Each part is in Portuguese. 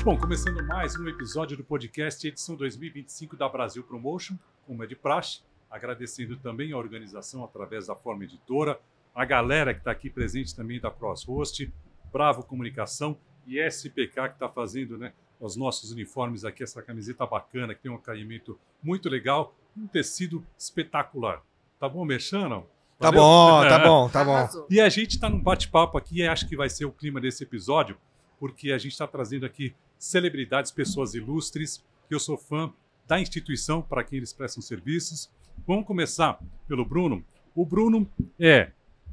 Bom, começando mais um episódio do podcast edição 2025 da Brasil Promotion, como é de praxe, agradecendo também a organização através da Forma Editora, a galera que está aqui presente também da CrossHost, Bravo Comunicação e SPK que está fazendo, né, os nossos uniformes aqui, essa camiseta bacana que tem um caimento muito legal, um tecido espetacular. Tá bom, Merchan, não? Tá bom, tá bom, tá bom. Arrasou. E a gente está num bate-papo aqui e acho que vai ser o clima desse episódio, porque a gente está trazendo aqui celebridades, pessoas ilustres, que eu sou fã da instituição para quem eles prestam serviços. Vamos começar pelo Bruno. O Bruno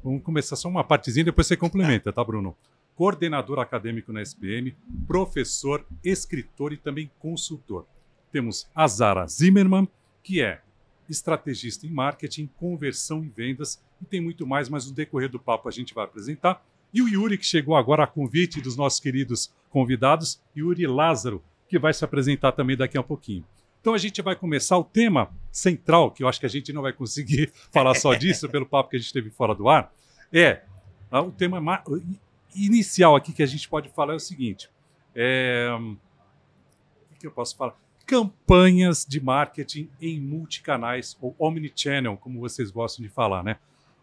vamos começar só uma partezinha, depois você complementa, tá, Bruno? Coordenador acadêmico na SPM, professor, escritor e também consultor. Temos a Zara Zimmermann, que é estrategista em marketing, conversão e vendas, e tem muito mais, mas no decorrer do papo a gente vai apresentar. E o Yuri, que chegou agora a convite dos nossos queridos convidados, Yuri Lázaro, que vai se apresentar também daqui a pouquinho. Então a gente vai começar o tema central, que eu acho que a gente não vai conseguir falar só disso, pelo papo que a gente teve fora do ar, o tema inicial aqui que a gente pode falar é o seguinte, o que eu posso falar? Campanhas de marketing em multicanais, ou omnichannel, como vocês gostam de falar, né?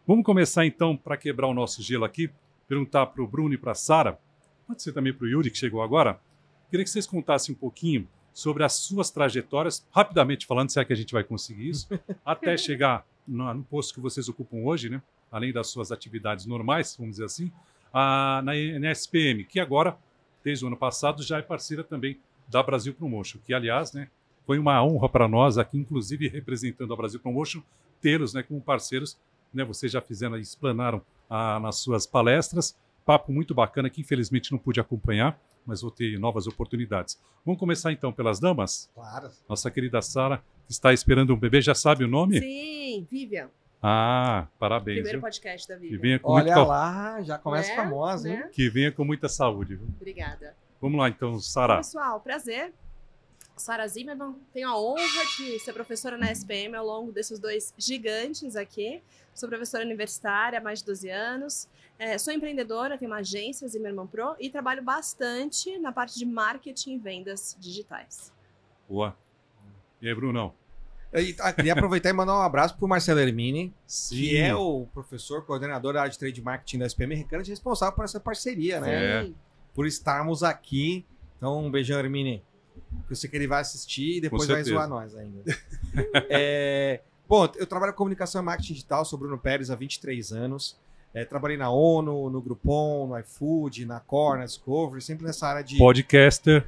Vamos começar então, para quebrar o nosso gelo aqui, perguntar para o Bruno e para a Sara, pode ser também para o Yuri, que chegou agora, queria que vocês contassem um pouquinho sobre as suas trajetórias, rapidamente falando, se é que a gente vai conseguir isso, até chegar no posto que vocês ocupam hoje, né? Além das suas atividades normais, vamos dizer assim, na SPM, que agora, desde o ano passado, já é parceira também da Brasil Promotion, que, aliás, né, foi uma honra para nós aqui, inclusive representando a Brasil Promotion, tê-los, né, como parceiros. Né, vocês já fizeram, explanaram nas suas palestras, papo muito bacana que infelizmente não pude acompanhar, mas vou ter novas oportunidades. Vamos começar então pelas damas? Claro. Nossa querida Sara, que está esperando um bebê, já sabe o nome? Sim, Vivian. Parabéns. Primeiro Viu? podcast da Que Vivian. venha com Olha lá, já começa Né? famosa, hein? Né? Que venha com muita saúde. Viu? Obrigada. Vamos lá então, Sara. Pessoal, prazer. Sara Zimmermann, tenho a honra de ser professora na SPM ao longo desses dois gigantes aqui. Sou professora universitária há mais de 12 anos. Sou empreendedora, tenho uma agência, Zimmermann Pro, e trabalho bastante na parte de marketing e vendas digitais. Boa. E aí, Brunão? Queria aproveitar e mandar um abraço pro Marcelo Hermini, Sim. que é o professor, coordenador da área de trade marketing da SPM Recante, responsável por essa parceria, né? Sim. Por estarmos aqui. Então, um beijão, Hermini. Eu sei que ele vai assistir e depois vai zoar nós ainda. Bom, eu trabalho com comunicação e marketing digital, sou Bruno Pérez há 23 anos. Trabalhei na ONU, no Groupon, no iFood, na Core, na Discovery, sempre nessa área de... Podcaster.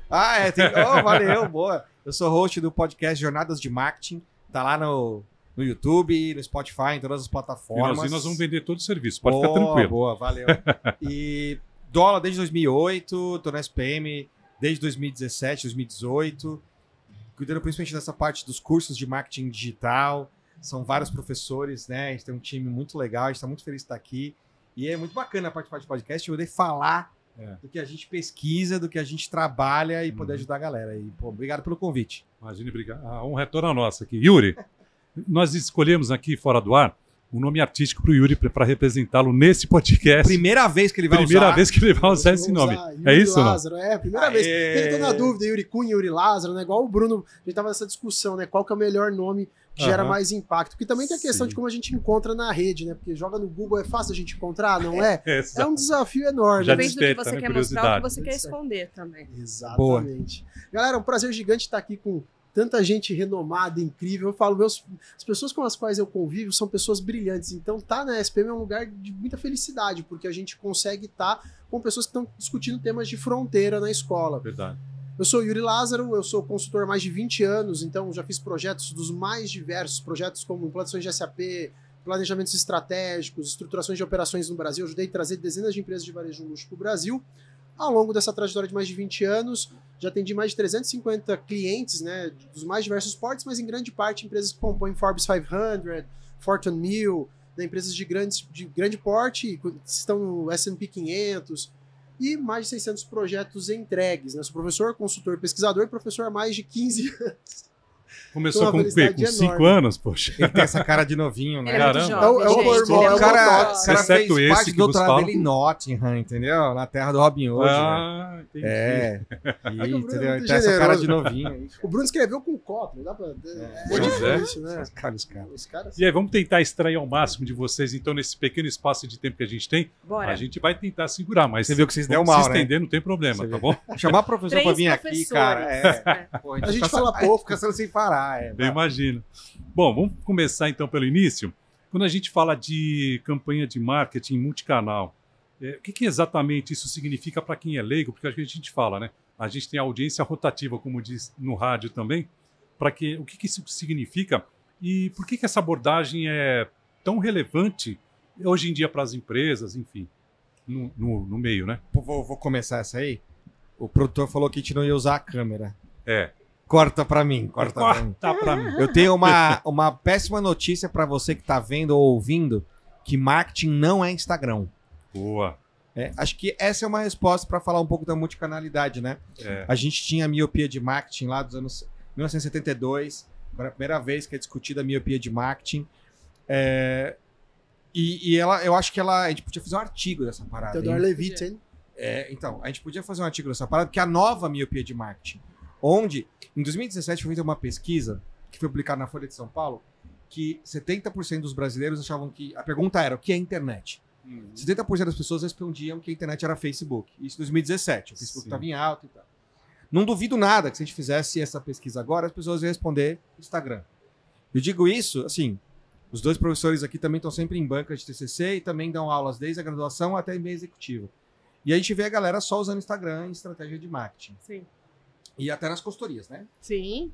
Valeu, boa. Eu sou host do podcast Jornadas de Marketing, tá lá no YouTube, no Spotify, em todas as plataformas. E nós vamos vender todo o serviço, pode ficar tranquilo. Boa, valeu. E dou aula desde 2008, tô na SPM desde 2017, 2018, cuidando principalmente dessa parte dos cursos de marketing digital. São vários professores, né? A gente tem um time muito legal, a gente está muito feliz de estar aqui. E é muito bacana participar de podcast, eu poder falar do que a gente pesquisa, do que a gente trabalha e poder ajudar a galera. E, obrigado pelo convite. Imagine, obrigado. A honra é toda nossa aqui. Yuri, nós escolhemos aqui fora do ar um nome artístico para o Yuri para representá-lo nesse podcast. Primeira vez que ele vai Primeira usar. vez que ele vai usar esse nome. Yuri É isso, Lázaro, não? Primeira vez. Eu tô na dúvida, Yuri Cunha, Yuri Lázaro, né? Igual o Bruno, a gente tava nessa discussão, né? Qual que é o melhor nome que gera mais impacto? Porque também tem a questão de como a gente encontra na rede, né? Porque joga no Google, é fácil a gente encontrar, não é? É um desafio enorme. Já Depende do que desperta, você né, quer mostrar, o que curiosidade. você quer esconder também. Exatamente. Galera, um prazer gigante estar aqui com tanta gente renomada, incrível. Eu falo, as pessoas com as quais eu convivo são pessoas brilhantes. Então, tá na SPM é um lugar de muita felicidade, porque a gente consegue estar com pessoas que estão discutindo temas de fronteira na escola. Verdade. Eu sou Yuri Lázaro, eu sou consultor há mais de 20 anos, então já fiz projetos dos mais diversos, projetos como implantações de SAP, planejamentos estratégicos, estruturações de operações no Brasil. Eu ajudei a trazer dezenas de empresas de varejo luxo para o Brasil. Ao longo dessa trajetória de mais de 20 anos, já atendi mais de 350 clientes, né, dos mais diversos portes, mas em grande parte empresas que compõem Forbes 500, Fortune 1000, né, empresas de grande porte, que estão no S&P 500, e mais de 600 projetos entregues. Né? Sou professor, consultor, pesquisador e professor há mais de 15 anos. Começou Uma com o quê? felicidade Com 5 enorme. anos, poxa. Ele tem essa cara de novinho, né? Ele é muito Caramba. jovem, É o gente, normal, ele é o muito cara, jovem. o cara Exceto fez esse parte que do vos doutorado fala. dele em Nottingham, entendeu? Na terra do Robin Hood. Ah, entendi. É. o Bruno é Entendeu? muito Tem essa cara generoso. de novinho aí. O Bruno escreveu com Kotler, dá pra... Pois difícil, né? Os caras. Os caras... E aí, vamos tentar extrair ao máximo de vocês, então, nesse pequeno espaço de tempo que a gente tem. Bora. A gente vai tentar segurar, mas Você viu que vocês vamos deu mal, se né? estender, não tem problema, Você tá vê. bom? Chamar o professor Três pra vir aqui, professores. cara. É. Pô, A gente fica fala só- pouco. Fica sendo sem parar. Eu imagino. Bom, vamos começar então pelo início. Quando a gente fala de campanha de marketing multicanal, o que exatamente isso significa para quem é leigo? Porque a gente fala, né? A gente tem audiência rotativa, como diz no rádio também. O que isso significa e por que essa abordagem é tão relevante hoje em dia para as empresas, enfim, no meio, né? Vou começar essa aí. O produtor falou que a gente não ia usar a câmera. É. Corta pra mim, corta pra mim. Tá para mim. Eu tenho uma péssima notícia pra você que tá vendo ou ouvindo, que marketing não é Instagram. Boa. Acho que essa é uma resposta para falar um pouco da multicanalidade, né? É. A gente tinha a miopia de marketing lá dos anos 1972, agora é a primeira vez que é discutida a miopia de marketing. Eu acho que a gente podia fazer um artigo dessa parada. Theodore hein? Levitt, hein? Então, a gente podia fazer um artigo dessa parada, que é a nova miopia de marketing. Onde, em 2017, foi feita uma pesquisa, que foi publicada na Folha de São Paulo, que 70% dos brasileiros achavam que... A pergunta era, o que é internet? 70% das pessoas respondiam que a internet era Facebook. Isso em 2017. O Facebook Sim. estava em alta e tal. Não duvido nada que se a gente fizesse essa pesquisa agora, as pessoas iam responder Instagram. Eu digo isso, assim, os dois professores aqui também estão sempre em banca de TCC e também dão aulas desde a graduação até em meio executivo. E a gente vê a galera só usando Instagram em estratégia de marketing. Sim. E até nas consultorias, né? Sim.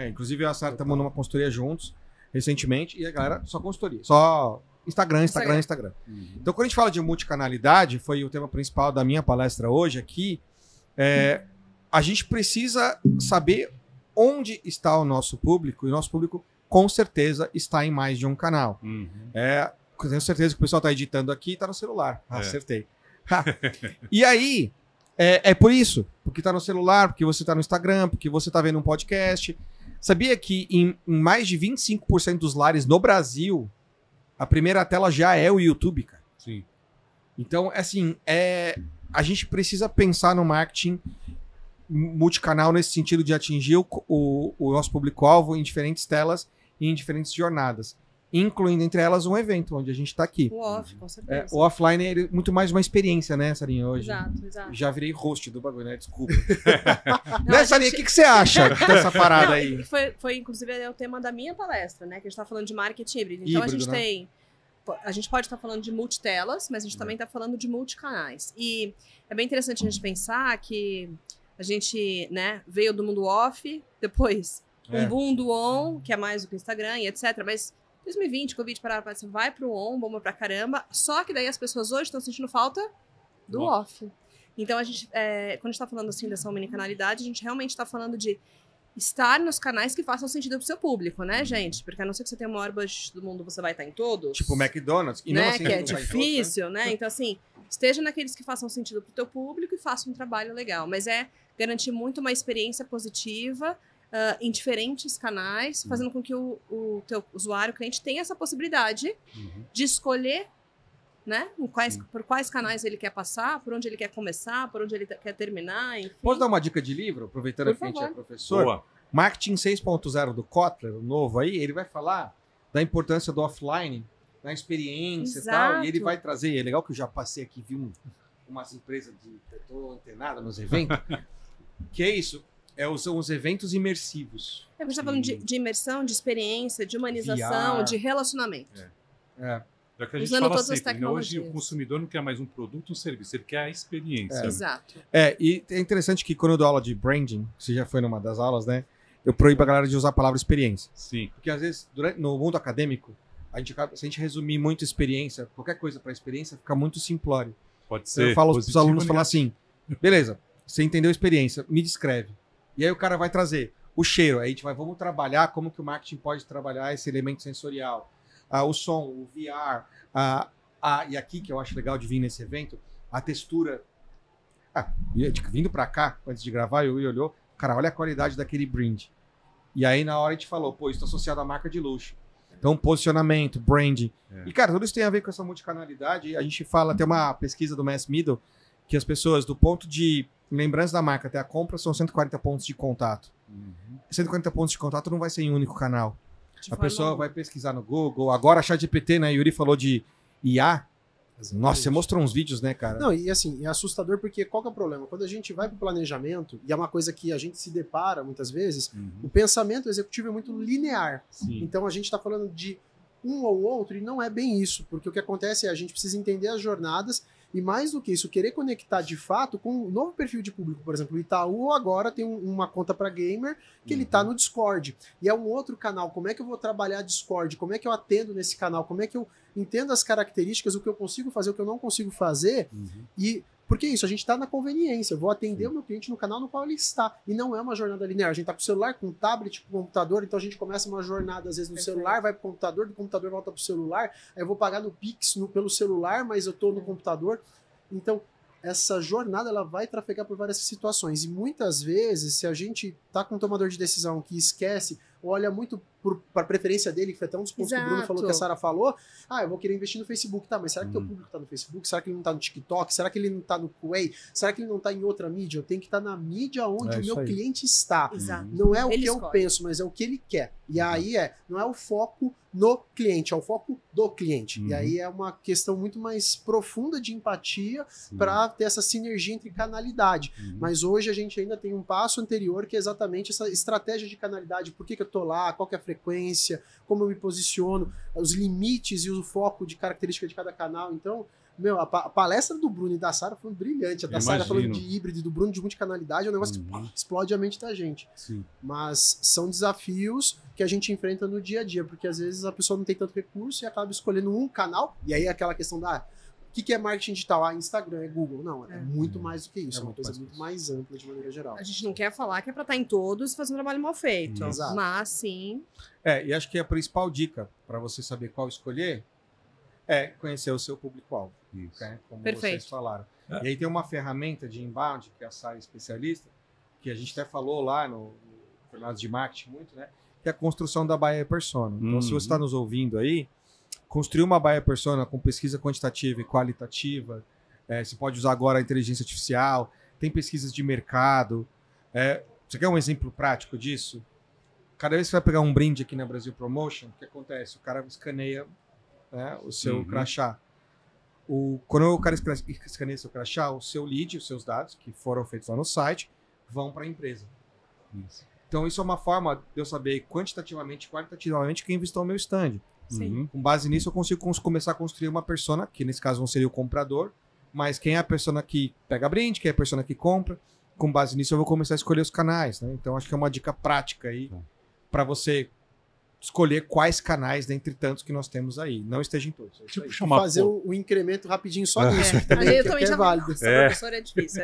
Inclusive, eu e a Sara estamos numa consultoria juntos, recentemente, e a galera só consultoria. Só Instagram. Então, quando a gente fala de multicanalidade, foi o tema principal da minha palestra hoje aqui, a gente precisa saber onde está o nosso público, e o nosso público, com certeza, está em mais de um canal. Uhum. Tenho certeza que o pessoal está editando aqui e está no celular. É. Acertei. E aí, é por isso. Porque está no celular, porque você está no Instagram, porque você está vendo um podcast. Sabia que em mais de 25% dos lares no Brasil, a primeira tela já é o YouTube, cara? Sim. Então, assim, a gente precisa pensar no marketing multicanal nesse sentido de atingir o nosso público-alvo em diferentes telas e em diferentes jornadas. Incluindo entre elas um evento, onde a gente está aqui. O off, com certeza. O offline é muito mais uma experiência, né, Sarinha, hoje? Exato. Já virei host do bagulho, né? Desculpa. Não, Né, a Sarinha, o gente- que você acha dessa parada Não, aí? e foi, inclusive, o tema da minha palestra, né? Que a gente tá falando de marketing híbrido. Então, a Híbrido, gente né? tem... A gente pode estar falando de multitelas, mas a gente também está falando de multicanais. E é bem interessante a gente pensar que a gente, né, veio do mundo off, depois um boom do on, que é mais do que o Instagram e etc. Mas 2020, Covid, você vai pro on, bomba pra caramba. Só que daí as pessoas hoje estão sentindo falta do off. Então, a gente, quando a gente tá falando assim dessa omnicanalidade, a gente realmente está falando de estar nos canais que façam sentido pro seu público, né, gente? Porque a não ser que você tenha o maior budget do mundo, você vai estar em todos. Tipo o McDonald's. E né? não assim, Que é não vai em difícil, né? Então, assim, esteja naqueles que façam sentido pro teu público e faça um trabalho legal. Mas é garantir muito uma experiência positiva em diferentes canais, fazendo com que o teu usuário, o cliente, tenha essa possibilidade de escolher, né? Por quais canais ele quer passar, por onde ele quer começar, por onde ele quer terminar, enfim. Posso dar uma dica de livro, aproveitando Por que a gente é favor. professor? Boa. Marketing 6.0 do Kotler, o novo aí, ele vai falar da importância do offline, da experiência e tal, Exato. e ele vai trazer, é legal que eu já passei aqui, vi umas empresas eu tô antenado nos eventos, que é isso, são os eventos imersivos. A gente tá falando de imersão, de experiência, de humanização, VR. de relacionamento. É o que a gente Usando fala todas as sempre, né? Hoje o tecnologias. consumidor não quer mais um produto, um serviço, ele quer a experiência. né? Exato. E é interessante que quando eu dou aula de branding, você já foi numa das aulas, né? Eu proíbo a galera de usar a palavra experiência. Sim. Porque às vezes, se a acadêmico, se a gente resumir muito experiência, qualquer coisa para experiência, fica muito simplório. Pode Então, ser. eu falo para os positivo alunos ou falar assim: beleza, você entendeu a experiência, me descreve. E aí o cara vai trazer o cheiro, aí a gente vai, vamos trabalhar como que o marketing pode trabalhar esse elemento sensorial. O som, o VR, e aqui que eu acho legal de vir nesse evento, a textura. Vindo para cá, antes de gravar, eu olhou, cara, olha a qualidade daquele brinde. E aí, na hora, a gente falou, pô, isso tá associado à marca de luxo. Então, posicionamento, branding. E, cara, tudo isso tem a ver com essa multicanalidade. A gente fala, tem uma pesquisa do Mass Middle, que as pessoas, do ponto de lembrança da marca até a compra, são 140 pontos de contato. 140 pontos de contato não vai ser em um único canal. A pessoa vai pesquisar no Google. Agora, a ChatGPT, né? Yuri falou de IA. Nossa, você mostrou uns vídeos, né, cara? Não, e assim, é assustador porque qual que é o problema? Quando a gente vai para o planejamento, e é uma coisa que a gente se depara muitas vezes, o pensamento executivo é muito linear. Sim. Então a gente está falando de um ou outro e não é bem isso, porque o que acontece é a gente precisa entender as jornadas e mais do que isso, querer conectar de fato com um novo perfil de público. Por exemplo, o Itaú agora tem uma conta para gamer que ele está no Discord. E é um outro canal. Como é que eu vou trabalhar Discord? Como é que eu atendo nesse canal? Como é que eu entendo as características, o que eu consigo fazer, o que eu não consigo fazer? E porque é isso, a gente está na conveniência. Eu vou atender o meu cliente no canal no qual ele está. E não é uma jornada linear. A gente está com o celular, com o tablet, com o computador. Então a gente começa uma jornada, às vezes, no celular, vai para o computador, do computador volta para o celular. Aí eu vou pagar no Pix pelo celular, mas eu estou no computador. Então, essa jornada ela vai trafegar por várias situações. E muitas vezes, se a gente está com um tomador de decisão que esquece, olha muito para a preferência dele, que foi até um dos pontos que o Bruno falou, que a Sara falou, eu vou querer investir no Facebook, tá, mas será que teu público está no Facebook? Será que ele não está no TikTok? Será que ele não está no Quay? Será que ele não está em outra mídia? Eu tenho que estar na mídia onde o meu cliente está. Exato. Não é o Ele que eu escolhe. penso, mas é o que ele quer. E aí não é o foco no cliente, é o foco do cliente. E aí é uma questão muito mais profunda de empatia para ter essa sinergia entre canalidade. Mas hoje a gente ainda tem um passo anterior que é exatamente essa estratégia de canalidade. Por que eu tô lá? Qual que é a frequência? Como eu me posiciono? Os limites e o foco de característica de cada canal. Então, a palestra do Bruno e da Sara foi brilhante. A da Sara falando de híbrido e do Bruno de multicanalidade é um negócio que explode a mente da gente. Sim. Mas são desafios que a gente enfrenta no dia a dia, porque às vezes a pessoa não tem tanto recurso e acaba escolhendo um canal, e aí aquela questão da o que é marketing digital? Instagram, é Google. Não, é muito mais do que isso. É uma coisa muito mais ampla de maneira geral. A gente não quer falar que é para estar em todos e fazer um trabalho mal feito. Exato. Mas sim. E acho que a principal dica para você saber qual escolher é conhecer o seu público-alvo. Né? Como vocês falaram. E aí tem uma ferramenta de inbound, que é a Sara especialista, que a gente até falou lá no Jornadas de Marketing muito, né? Que é a construção da buyer persona. Então, se você está nos ouvindo aí, construir uma buyer persona com pesquisa quantitativa e qualitativa, você pode usar agora a inteligência artificial, tem pesquisas de mercado. Você quer um exemplo prático disso? Cada vez que você vai pegar um brinde aqui na Brasil Promotion, o que acontece? O cara escaneia, né, o seu crachá. Quando o cara escaneia seu crachá, o seu lead, os seus dados, que foram feitos lá no site, vão para a empresa. Então, isso é uma forma de eu saber quantitativamente e qualitativamente quem visitou o meu stand. Com base nisso, eu consigo começar a construir uma persona, que nesse caso não seria o comprador, mas quem é a persona que pega brinde, quem é a persona que compra. Com base nisso, eu vou começar a escolher os canais. Né? Então, acho que é uma dica prática aí para você escolher quais canais dentre tantos que nós temos aí. Não esteja em todos. Tipo, fazer o incremento rapidinho só nisso. Que também, eu também é válido. Nossa, professor, é difícil.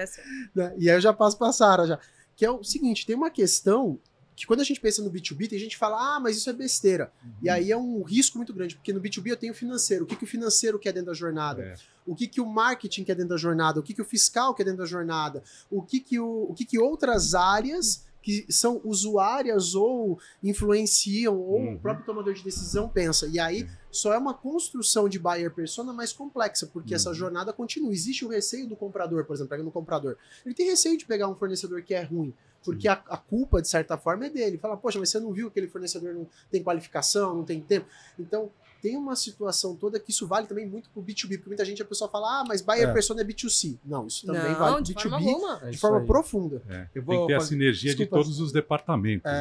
E aí eu já passo para a Sara já. Que é o seguinte, tem uma questão que quando a gente pensa no B2B, tem gente que fala, mas isso é besteira. E aí é um risco muito grande, porque no B2B eu tenho o financeiro. O que o financeiro quer dentro da jornada? O que o marketing quer dentro da jornada? O que o fiscal quer dentro da jornada? O que outras áreas que são usuárias ou influenciam, ou o próprio tomador de decisão pensa. E aí só é uma construção de buyer persona mais complexa, porque essa jornada continua. Existe o receio do comprador, por exemplo, pega no comprador. Ele tem receio de pegar um fornecedor que é ruim, porque a culpa, de certa forma, é dele. Fala, poxa, mas você não viu que aquele fornecedor não tem qualificação, não tem tempo? Então, tem uma situação toda que isso vale também muito pro B2B, porque muita gente, a pessoa fala, mas buyer persona é B2C. Não, isso também vale pro B2B de forma profunda. Tem que ter a sinergia de todos os departamentos.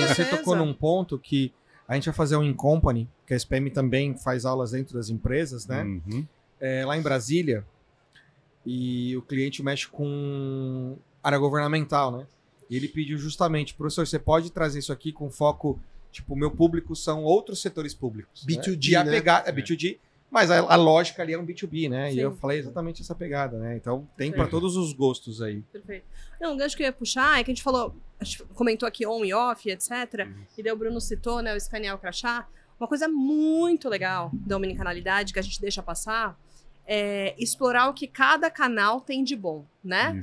Você tocou num ponto que a gente vai fazer um in-company, que a SPM também faz aulas dentro das empresas, né? Lá em Brasília, e o cliente mexe com área governamental, né? E ele pediu justamente, professor, você pode trazer isso aqui com foco, tipo, o meu público são outros setores públicos. B2G, né? É B2G, mas a lógica ali é um B2B, né? Sim. E eu falei exatamente essa pegada, né? Então tem para todos os gostos aí. Perfeito. Não, um gancho que eu ia puxar é que a gente comentou aqui on e off, etc. E daí o Bruno citou, né, o escanear o crachá. Uma coisa muito legal da omnicanalidade que a gente deixa passar é explorar o que cada canal tem de bom, né?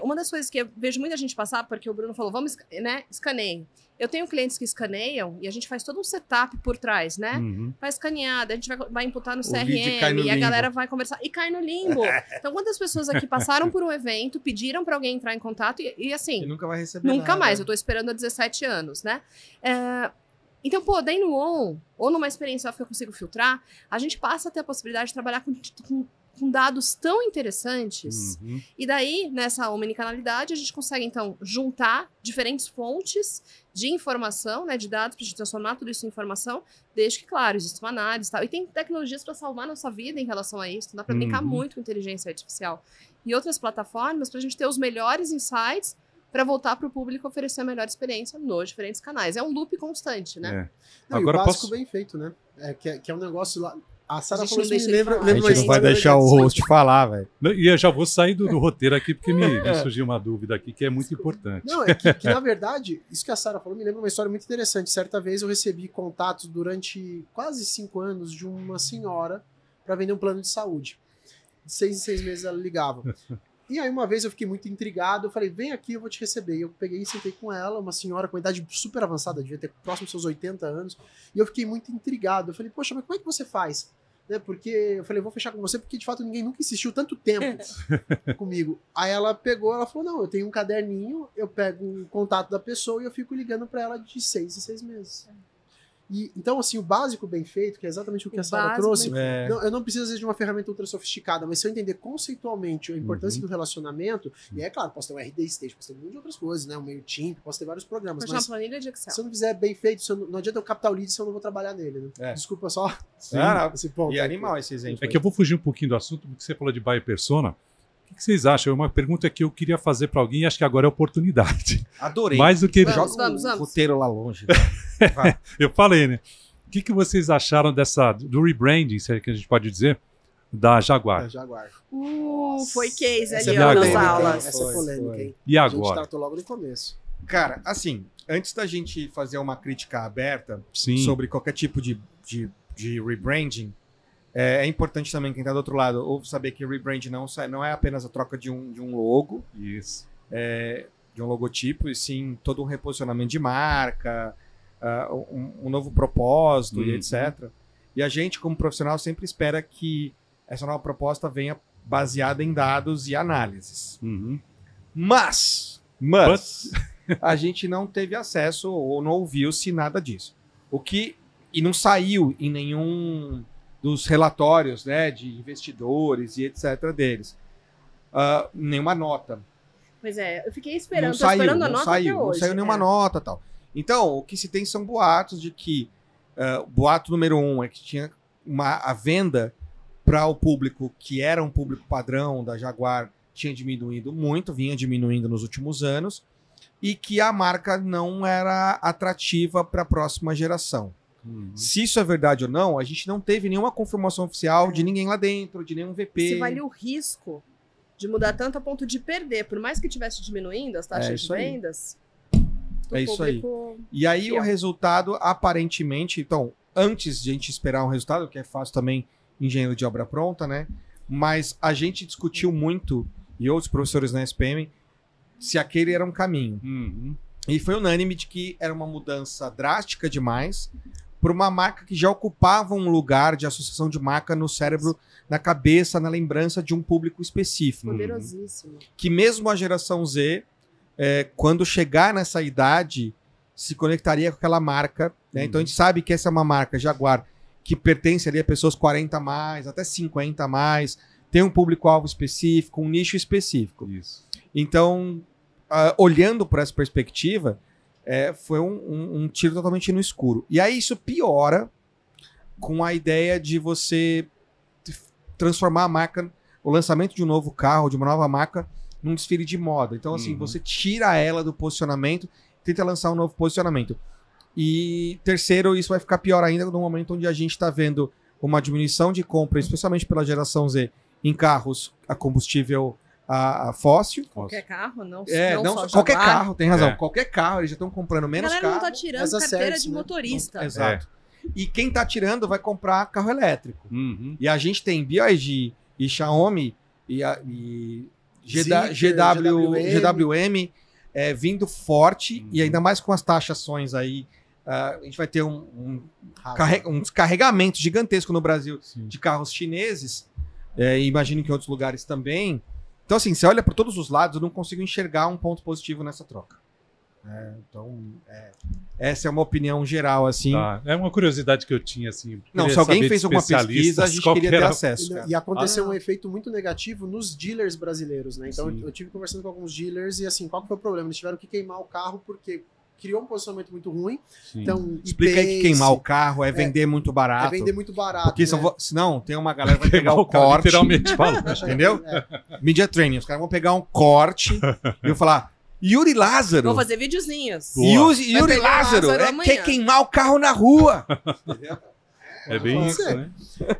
Uma das coisas que eu vejo muita gente passar, porque o Bruno falou, vamos, né, escaneie. Eu tenho clientes que escaneiam e a gente faz todo um setup por trás, né? Uhum. Vai escanear, daí a gente vai imputar no vídeo cai no CRM e a limbo. galera vai conversar e cai no limbo. Então, quantas pessoas aqui passaram por um evento, pediram para alguém entrar em contato e assim, E nunca vai receber nunca nada. mais. Eu tô esperando há 17 anos, né? Então, pô, daí no ON, ou numa experiência que eu consigo filtrar, a gente passa a ter a possibilidade de trabalhar com dados tão interessantes. Uhum. E daí, nessa omnicanalidade, a gente consegue, então, juntar diferentes fontes de informação, né, de dados, para a gente transformar tudo isso em informação, desde que, claro, existe uma análise e tal. E tem tecnologias para salvar nossa vida em relação a isso. Dá para brincar muito com inteligência artificial. E outras plataformas para a gente ter os melhores insights para voltar para o público oferecer a melhor experiência nos diferentes canais. É um loop constante, né? É. Não, Agora e o básico posso... bem feito, né? Que é um negócio lá. A Sara A gente falou não isso, me deixa ele lembra, falar. A lembra gente não vai deixar o host falar, velho. E eu já vou sair do roteiro aqui, porque me surgiu uma dúvida aqui que é muito importante. Não, é que na verdade, isso que a Sara falou me lembra uma história muito interessante. Certa vez eu recebi contatos durante quase 5 anos de uma senhora para vender um plano de saúde. De 6 em 6 meses ela ligava. E aí uma vez eu fiquei muito intrigado, eu falei, vem aqui, eu vou te receber. E eu peguei e sentei com ela, uma senhora com idade super avançada, devia ter próximo aos seus 80 anos. E eu fiquei muito intrigado. Eu falei, poxa, mas como é que você faz? Né, porque eu falei, vou fechar com você, porque de fato ninguém nunca insistiu tanto tempo comigo. Aí ela pegou, ela falou, não, eu tenho um caderninho, eu pego o contato da pessoa e eu fico ligando para ela de 6 em 6 meses. E, então, assim, o básico bem feito, que é exatamente o que a Sara trouxe, não, eu não preciso, às vezes, de uma ferramenta ultra sofisticada, mas se eu entender conceitualmente a importância do relacionamento, e é claro, posso ter um RD Stage, posso ter um monte de outras coisas, né? Um MailChimp, posso ter vários programas, Mas mas uma planilha de Excel. se eu não fizer bem feito, não adianta eu captar o lead se eu não vou trabalhar nele, né? É. Desculpa só esse ponto. E animal esse exemplo. É que eu vou fugir um pouquinho do assunto, porque você falou de buyer persona. O que vocês acham? É uma pergunta que eu queria fazer para alguém e acho que agora é oportunidade. Adorei. Mais do que... Vamos. o roteiro lá longe. Eu falei, né? O que vocês acharam do rebranding, se é que a gente pode dizer, da Jaguar? É, Jaguar. Foi case Essa ali, é ó, nas polêmica, hein? aulas. Essa é polêmica, hein? E A gente agora? tratou logo no começo. Cara, assim, antes da gente fazer uma crítica aberta Sim. sobre qualquer tipo de rebranding, é importante também quem está do outro lado ou saber que rebranding não é apenas a troca de um logo, Isso. de um logotipo, e sim todo um reposicionamento de marca, um novo propósito e etc. E a gente, como profissional, sempre espera que essa nova proposta venha baseada em dados e análises. Uhum. Mas a gente não teve acesso ou não ouviu-se nada disso. E não saiu em nenhum dos relatórios, né, de investidores e etc. deles. Nenhuma nota. Pois é, eu fiquei esperando, Não tô esperando a não nota saiu, até hoje. não saiu nenhuma nota e tal. Então, o que se tem são boatos de que boato número 1 é que tinha a venda para o público que era um público padrão da Jaguar tinha diminuído muito, vinha diminuindo nos últimos anos, e que a marca não era atrativa para a próxima geração. Se isso é verdade ou não, a gente não teve nenhuma confirmação oficial de ninguém lá dentro, de nenhum VP. Se valia o risco de mudar tanto a ponto de perder, por mais que estivesse diminuindo as taxas de vendas, É isso aí. E aí o resultado, aparentemente, então, antes de a gente esperar um resultado, que é fácil também engenheiro de obra pronta, né? Mas a gente discutiu muito, e outros professores na SPM, se aquele era um caminho. E foi unânime de que era uma mudança drástica demais para uma marca que já ocupava um lugar de associação de marca no cérebro, na cabeça, na lembrança de um público específico. Poderosíssimo. Que mesmo a geração Z, quando chegar nessa idade, se conectaria com aquela marca. Né? Então a gente sabe que essa é uma marca Jaguar que pertence ali a pessoas 40 a mais, até 50 a mais, tem um público-alvo específico, um nicho específico. Isso. Então, olhando por essa perspectiva, foi um tiro totalmente no escuro. E aí isso piora com a ideia de você transformar a marca, o lançamento de um novo carro, de uma nova marca, num desfile de moda. Então, assim, você tira ela do posicionamento, tenta lançar um novo posicionamento. E terceiro, isso vai ficar pior ainda no momento onde a gente está vendo uma diminuição de compra, especialmente pela geração Z, em carros a combustível a fóssil. Qualquer carro, não só qualquer Jaguar. carro, tem razão. Qualquer carro, eles já estão comprando menos carro. A carro. galera não tá tirando carteira de motorista. Exato. E quem tá tirando vai comprar carro elétrico. E a gente tem BYD e Xiaomi e GWM vindo forte, e ainda mais com as taxações aí, a gente vai ter um descarregamento gigantesco no Brasil de carros chineses, e imagino que em outros lugares também. Então, assim, você olha por todos os lados, eu não consigo enxergar um ponto positivo nessa troca. Então, essa é uma opinião geral, assim. Tá. É uma curiosidade que eu tinha, assim. Não, se alguém fez alguma pesquisa, a gente queria ter acesso. E aconteceu um efeito muito negativo nos dealers brasileiros, né? Então, eu tive conversando com alguns dealers e, assim, qual que foi o problema? Eles tiveram que queimar o carro porque criou um posicionamento muito ruim. Sim. Então, explica aí que queimar o carro é vender muito barato. É vender muito barato. Porque senão tem uma galera que vai pegar o corte. Literalmente falando. Entendeu? Media training. Os caras vão pegar um corte e vão falar: Yuri Lázaro. Vou fazer videozinhos. Yuri Lázaro quer queimar o carro na rua. É bem isso, né?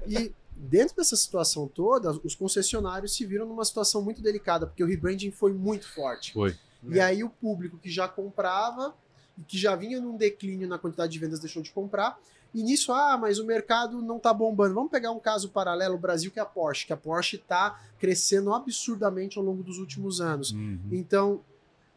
E dentro dessa situação toda, os concessionários se viram numa situação muito delicada, porque o rebranding foi muito forte. Foi. E aí o público que já comprava e que já vinha num declínio na quantidade de vendas deixou de comprar. E nisso, mas o mercado não tá bombando. Vamos pegar um caso paralelo, o Brasil, que é a Porsche. Que a Porsche tá crescendo absurdamente ao longo dos últimos anos. Então,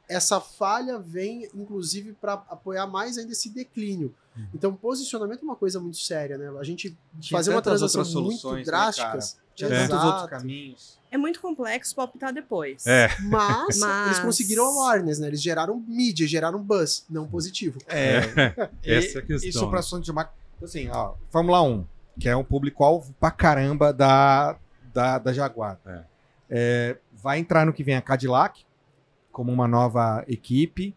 essa falha vem, inclusive, para apoiar mais ainda esse declínio. Então, posicionamento é uma coisa muito séria, né? A gente fazer uma transação muito drástica. Tinha tantos outros caminhos. É muito complexo para optar depois. Mas eles conseguiram awareness, né? Eles geraram mídia, geraram buzz, não positivo. Essa é a questão. Isso para assunto de marca. Assim, Fórmula 1, que é um público-alvo pra caramba da Jaguar. Vai entrar no que vem a Cadillac, como uma nova equipe,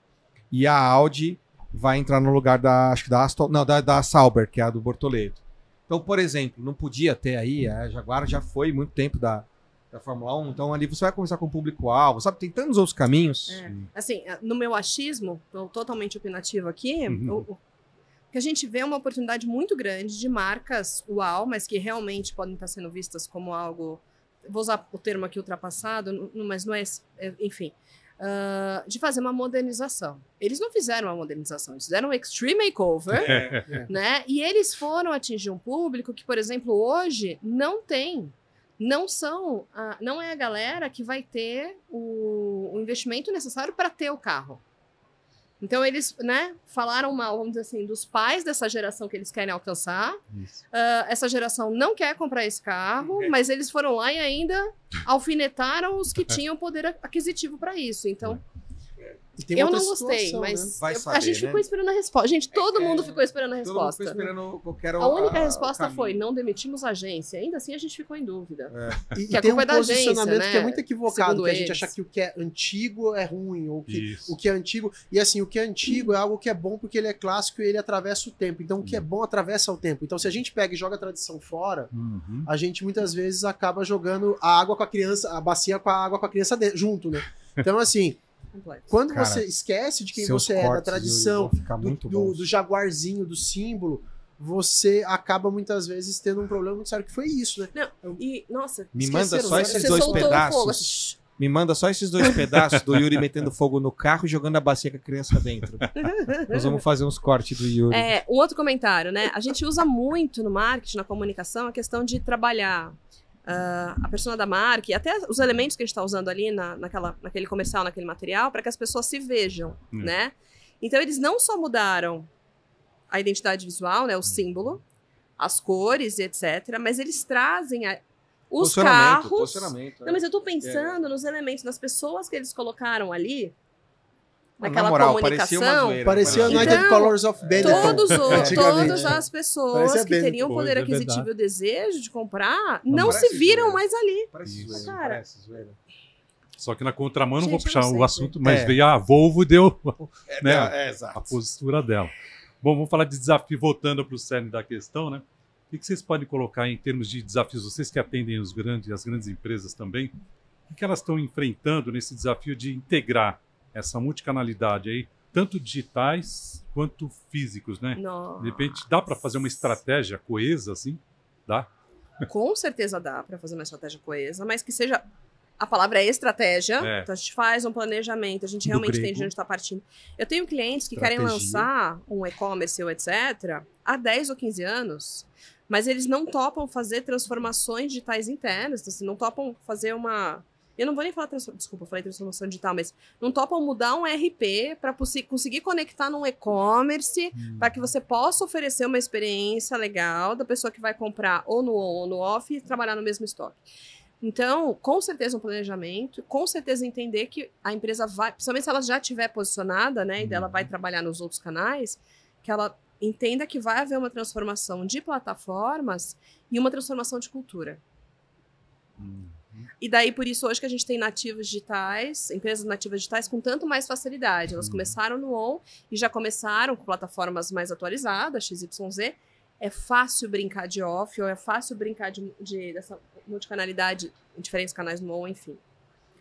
e a Audi vai entrar no lugar da Sauber, que é a do Bortoleto. Então, por exemplo, não podia ter aí, a Jaguar já foi muito tempo da Fórmula 1, então ali você vai começar com o público-alvo, sabe? Tem tantos outros caminhos. Assim, no meu achismo, tô totalmente opinativo aqui, o que a gente vê é uma oportunidade muito grande de marcas uau, mas que realmente podem estar sendo vistas como algo, vou usar o termo aqui ultrapassado, mas não é, enfim, de fazer uma modernização. Eles não fizeram uma modernização, eles fizeram um extreme makeover, né? E eles foram atingir um público que, por exemplo, hoje não é a galera que vai ter o investimento necessário para ter o carro. Então eles, falaram mal, vamos dizer assim, dos pais dessa geração que eles querem alcançar. Essa geração não quer comprar esse carro, mas eles foram lá e ainda alfinetaram os que tinham poder aquisitivo para isso. Então, eu não gostei, mas a gente ficou esperando a resposta. Gente, todo mundo ficou esperando a resposta. A única resposta foi: não demitimos a agência. Ainda assim, a gente ficou em dúvida. E tem um posicionamento que é muito equivocado, que a gente acha que o que é antigo é ruim, ou que o que é antigo... E assim, o que é antigo é algo que é bom porque ele é clássico e ele atravessa o tempo. Então, o que é bom atravessa o tempo. Então, se a gente pega e joga a tradição fora, a gente muitas vezes acaba jogando a água com a criança, a bacia com a água com a criança junto, né? Então, assim... Quando você esquece de quem você é, da tradição, do jaguarzinho, do símbolo, você acaba muitas vezes tendo um problema muito sério, que foi isso, né? Me manda só esses dois pedaços. Me manda só esses dois pedaços do Yuri metendo fogo no carro e jogando a bacia com a criança dentro. Nós vamos fazer uns cortes do Yuri. Um outro comentário, né? A gente usa muito no marketing, na comunicação, a questão de trabalhar a persona da marca e até os elementos que a gente está usando ali naquele comercial, naquele material, para que as pessoas se vejam, né? Então, eles não só mudaram a identidade visual, né, o símbolo, as cores, etc., mas eles trazem os carros... Não, mas eu estou pensando nos elementos, nas pessoas que eles colocaram ali, naquela comunicação. Parecia United Colors of Benetton. Todas as pessoas que teriam poder aquisitivo e o desejo de comprar não se viram mais ali. Parece zoeira. Só que na contramão, não vou puxar o assunto, mas veio a Volvo e deu a postura dela. Bom, vamos falar de desafio, voltando para o cerne da questão, né? O que vocês podem colocar em termos de desafios? Vocês que atendem as grandes empresas também, o que elas estão enfrentando nesse desafio de integrar essa multicanalidade aí, tanto digitais quanto físicos, né? Nossa. De repente, dá para fazer uma estratégia coesa, assim? Dá? Com certeza dá para fazer uma estratégia coesa, mas que seja... A palavra é estratégia, então a gente faz um planejamento, a gente realmente entende de onde está partindo. Eu tenho clientes que querem lançar um e-commerce ou etc. há 10 ou 15 anos, mas eles não topam fazer transformações digitais internas, assim, não topam fazer uma eu não vou nem falar, desculpa, eu falei transformação digital, mas não topam mudar um RP para conseguir conectar num e-commerce, para que você possa oferecer uma experiência legal da pessoa que vai comprar ou no on ou no off e trabalhar no mesmo estoque. Então, com certeza um planejamento, com certeza entender que a empresa vai, principalmente se ela já estiver posicionada, né, e dela vai trabalhar nos outros canais, que ela entenda que vai haver uma transformação de plataformas e uma transformação de cultura. E daí, por isso, hoje que a gente tem nativos digitais, empresas nativas digitais com tanto mais facilidade. Elas começaram no ON e já começaram com plataformas mais atualizadas, XYZ. É fácil brincar de off, ou é fácil brincar dessa multicanalidade em diferentes canais no ON, enfim.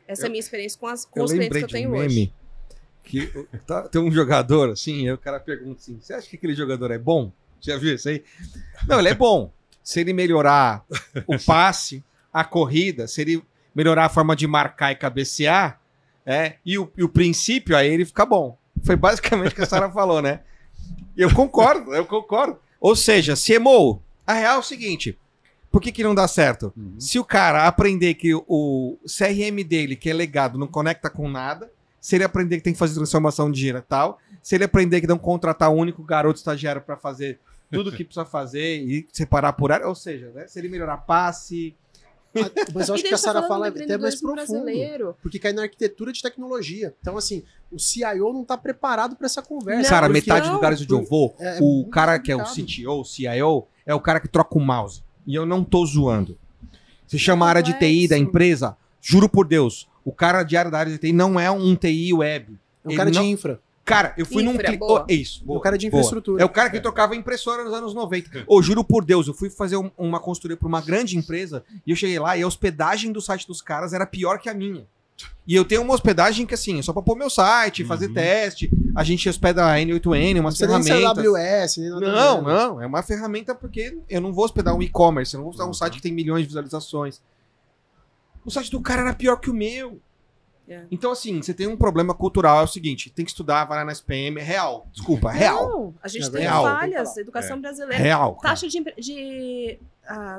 Essa é a minha experiência com os clientes que eu tenho hoje. Que tem um jogador, assim, aí o cara pergunta assim, você acha que aquele jogador é bom? Já viu isso aí? Não, ele é bom. Se ele melhorar o passe, a corrida, se ele melhorar a forma de marcar e cabecear, e o princípio, aí ele fica bom. Foi basicamente o que a Sara falou, né? Eu concordo. Ou seja, CMO, a real é o seguinte, por que não dá certo? Se o cara aprender que o CRM dele, que é legado, não conecta com nada, se ele aprender que tem que fazer transformação digital, se ele aprender que não contratar um único garoto estagiário para fazer tudo o que precisa fazer e separar por área, ou seja, né, se ele melhorar passe... Mas eu acho que a Sara fala até mais profundo, brasileiro. porque cai na arquitetura de tecnologia. Então, assim, o CIO não está preparado para essa conversa. Sara, metade dos lugares onde eu vou, o cara que é o complicado. CTO, o CIO, é o cara que troca o mouse. E eu não tô zoando. Você chama a área de TI da empresa, juro por Deus, o cara da área de TI não é um TI web. É um cara de infra. Cara, eu fui num Infra, cliente. boa. Isso, boa, É o cara de boa. infraestrutura. É o cara que trocava impressora nos anos 90. Ô, juro por Deus, eu fui fazer uma consultoria para uma grande empresa e eu cheguei lá e a hospedagem do site dos caras era pior que a minha. E eu tenho uma hospedagem que, assim, é só para pôr meu site, fazer teste. A gente hospeda a N8N, umas Você nem ferramentas. nem AWS, nem nada. Não. É uma ferramenta porque eu não vou hospedar um e-commerce, eu não vou hospedar um site que tem milhões de visualizações. O site do cara era pior que o meu. Então, assim, você tem um problema cultural, é o seguinte, tem que estudar, vai lá na SPM, é real. Desculpa, é real. Não, a gente É tem real. falhas, educação brasileira. Real. Cara. Taxa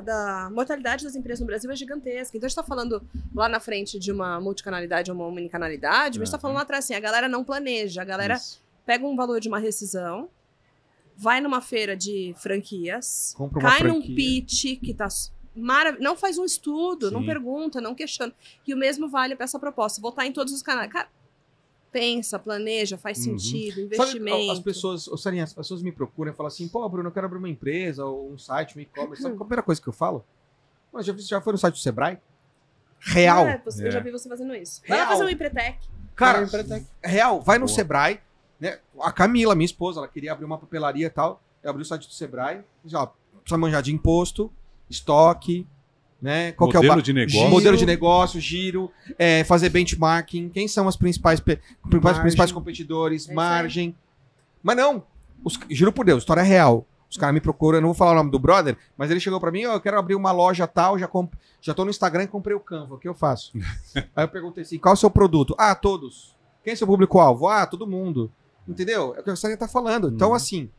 da mortalidade das empresas no Brasil é gigantesca. Então a gente tá falando lá na frente de uma multicanalidade ou uma unicanalidade, mas a gente tá falando lá atrás assim, a galera não planeja, a galera pega um valor de uma rescisão, vai numa feira de franquias, cai num pitch que tá não faz um estudo, não pergunta, não questiona. E o mesmo vale para essa proposta. Voltar em todos os canais. Cara, pensa, planeja, faz sentido, investimento. Sabe, as pessoas me procuram e falam assim, pô, Bruno, eu quero abrir uma empresa ou um site, um e-commerce. Sabe qual é a primeira coisa que eu falo? Mas já foi no site do Sebrae? Real. Eu já vi você fazendo isso. Vai lá fazer um Empretec. Cara, real, vai no Sebrae, né? A Camila, minha esposa, ela queria abrir uma papelaria e tal. Eu abri o site do Sebrae, já precisa manjar de imposto, estoque, né? Qual modelo de negócio. Modelo de negócio, giro, fazer benchmarking, quem são os principais competidores, margem. Mas não, juro por Deus, história real. Os caras me procuram, eu não vou falar o nome do brother, mas ele chegou pra mim, eu quero abrir uma loja tal, já tô no Instagram e comprei o Canva, o que eu faço? Aí eu perguntei assim, qual é o seu produto? Ah, todos. Quem é seu público-alvo? Ah, todo mundo. Entendeu? É o que você tá falando. Então, assim,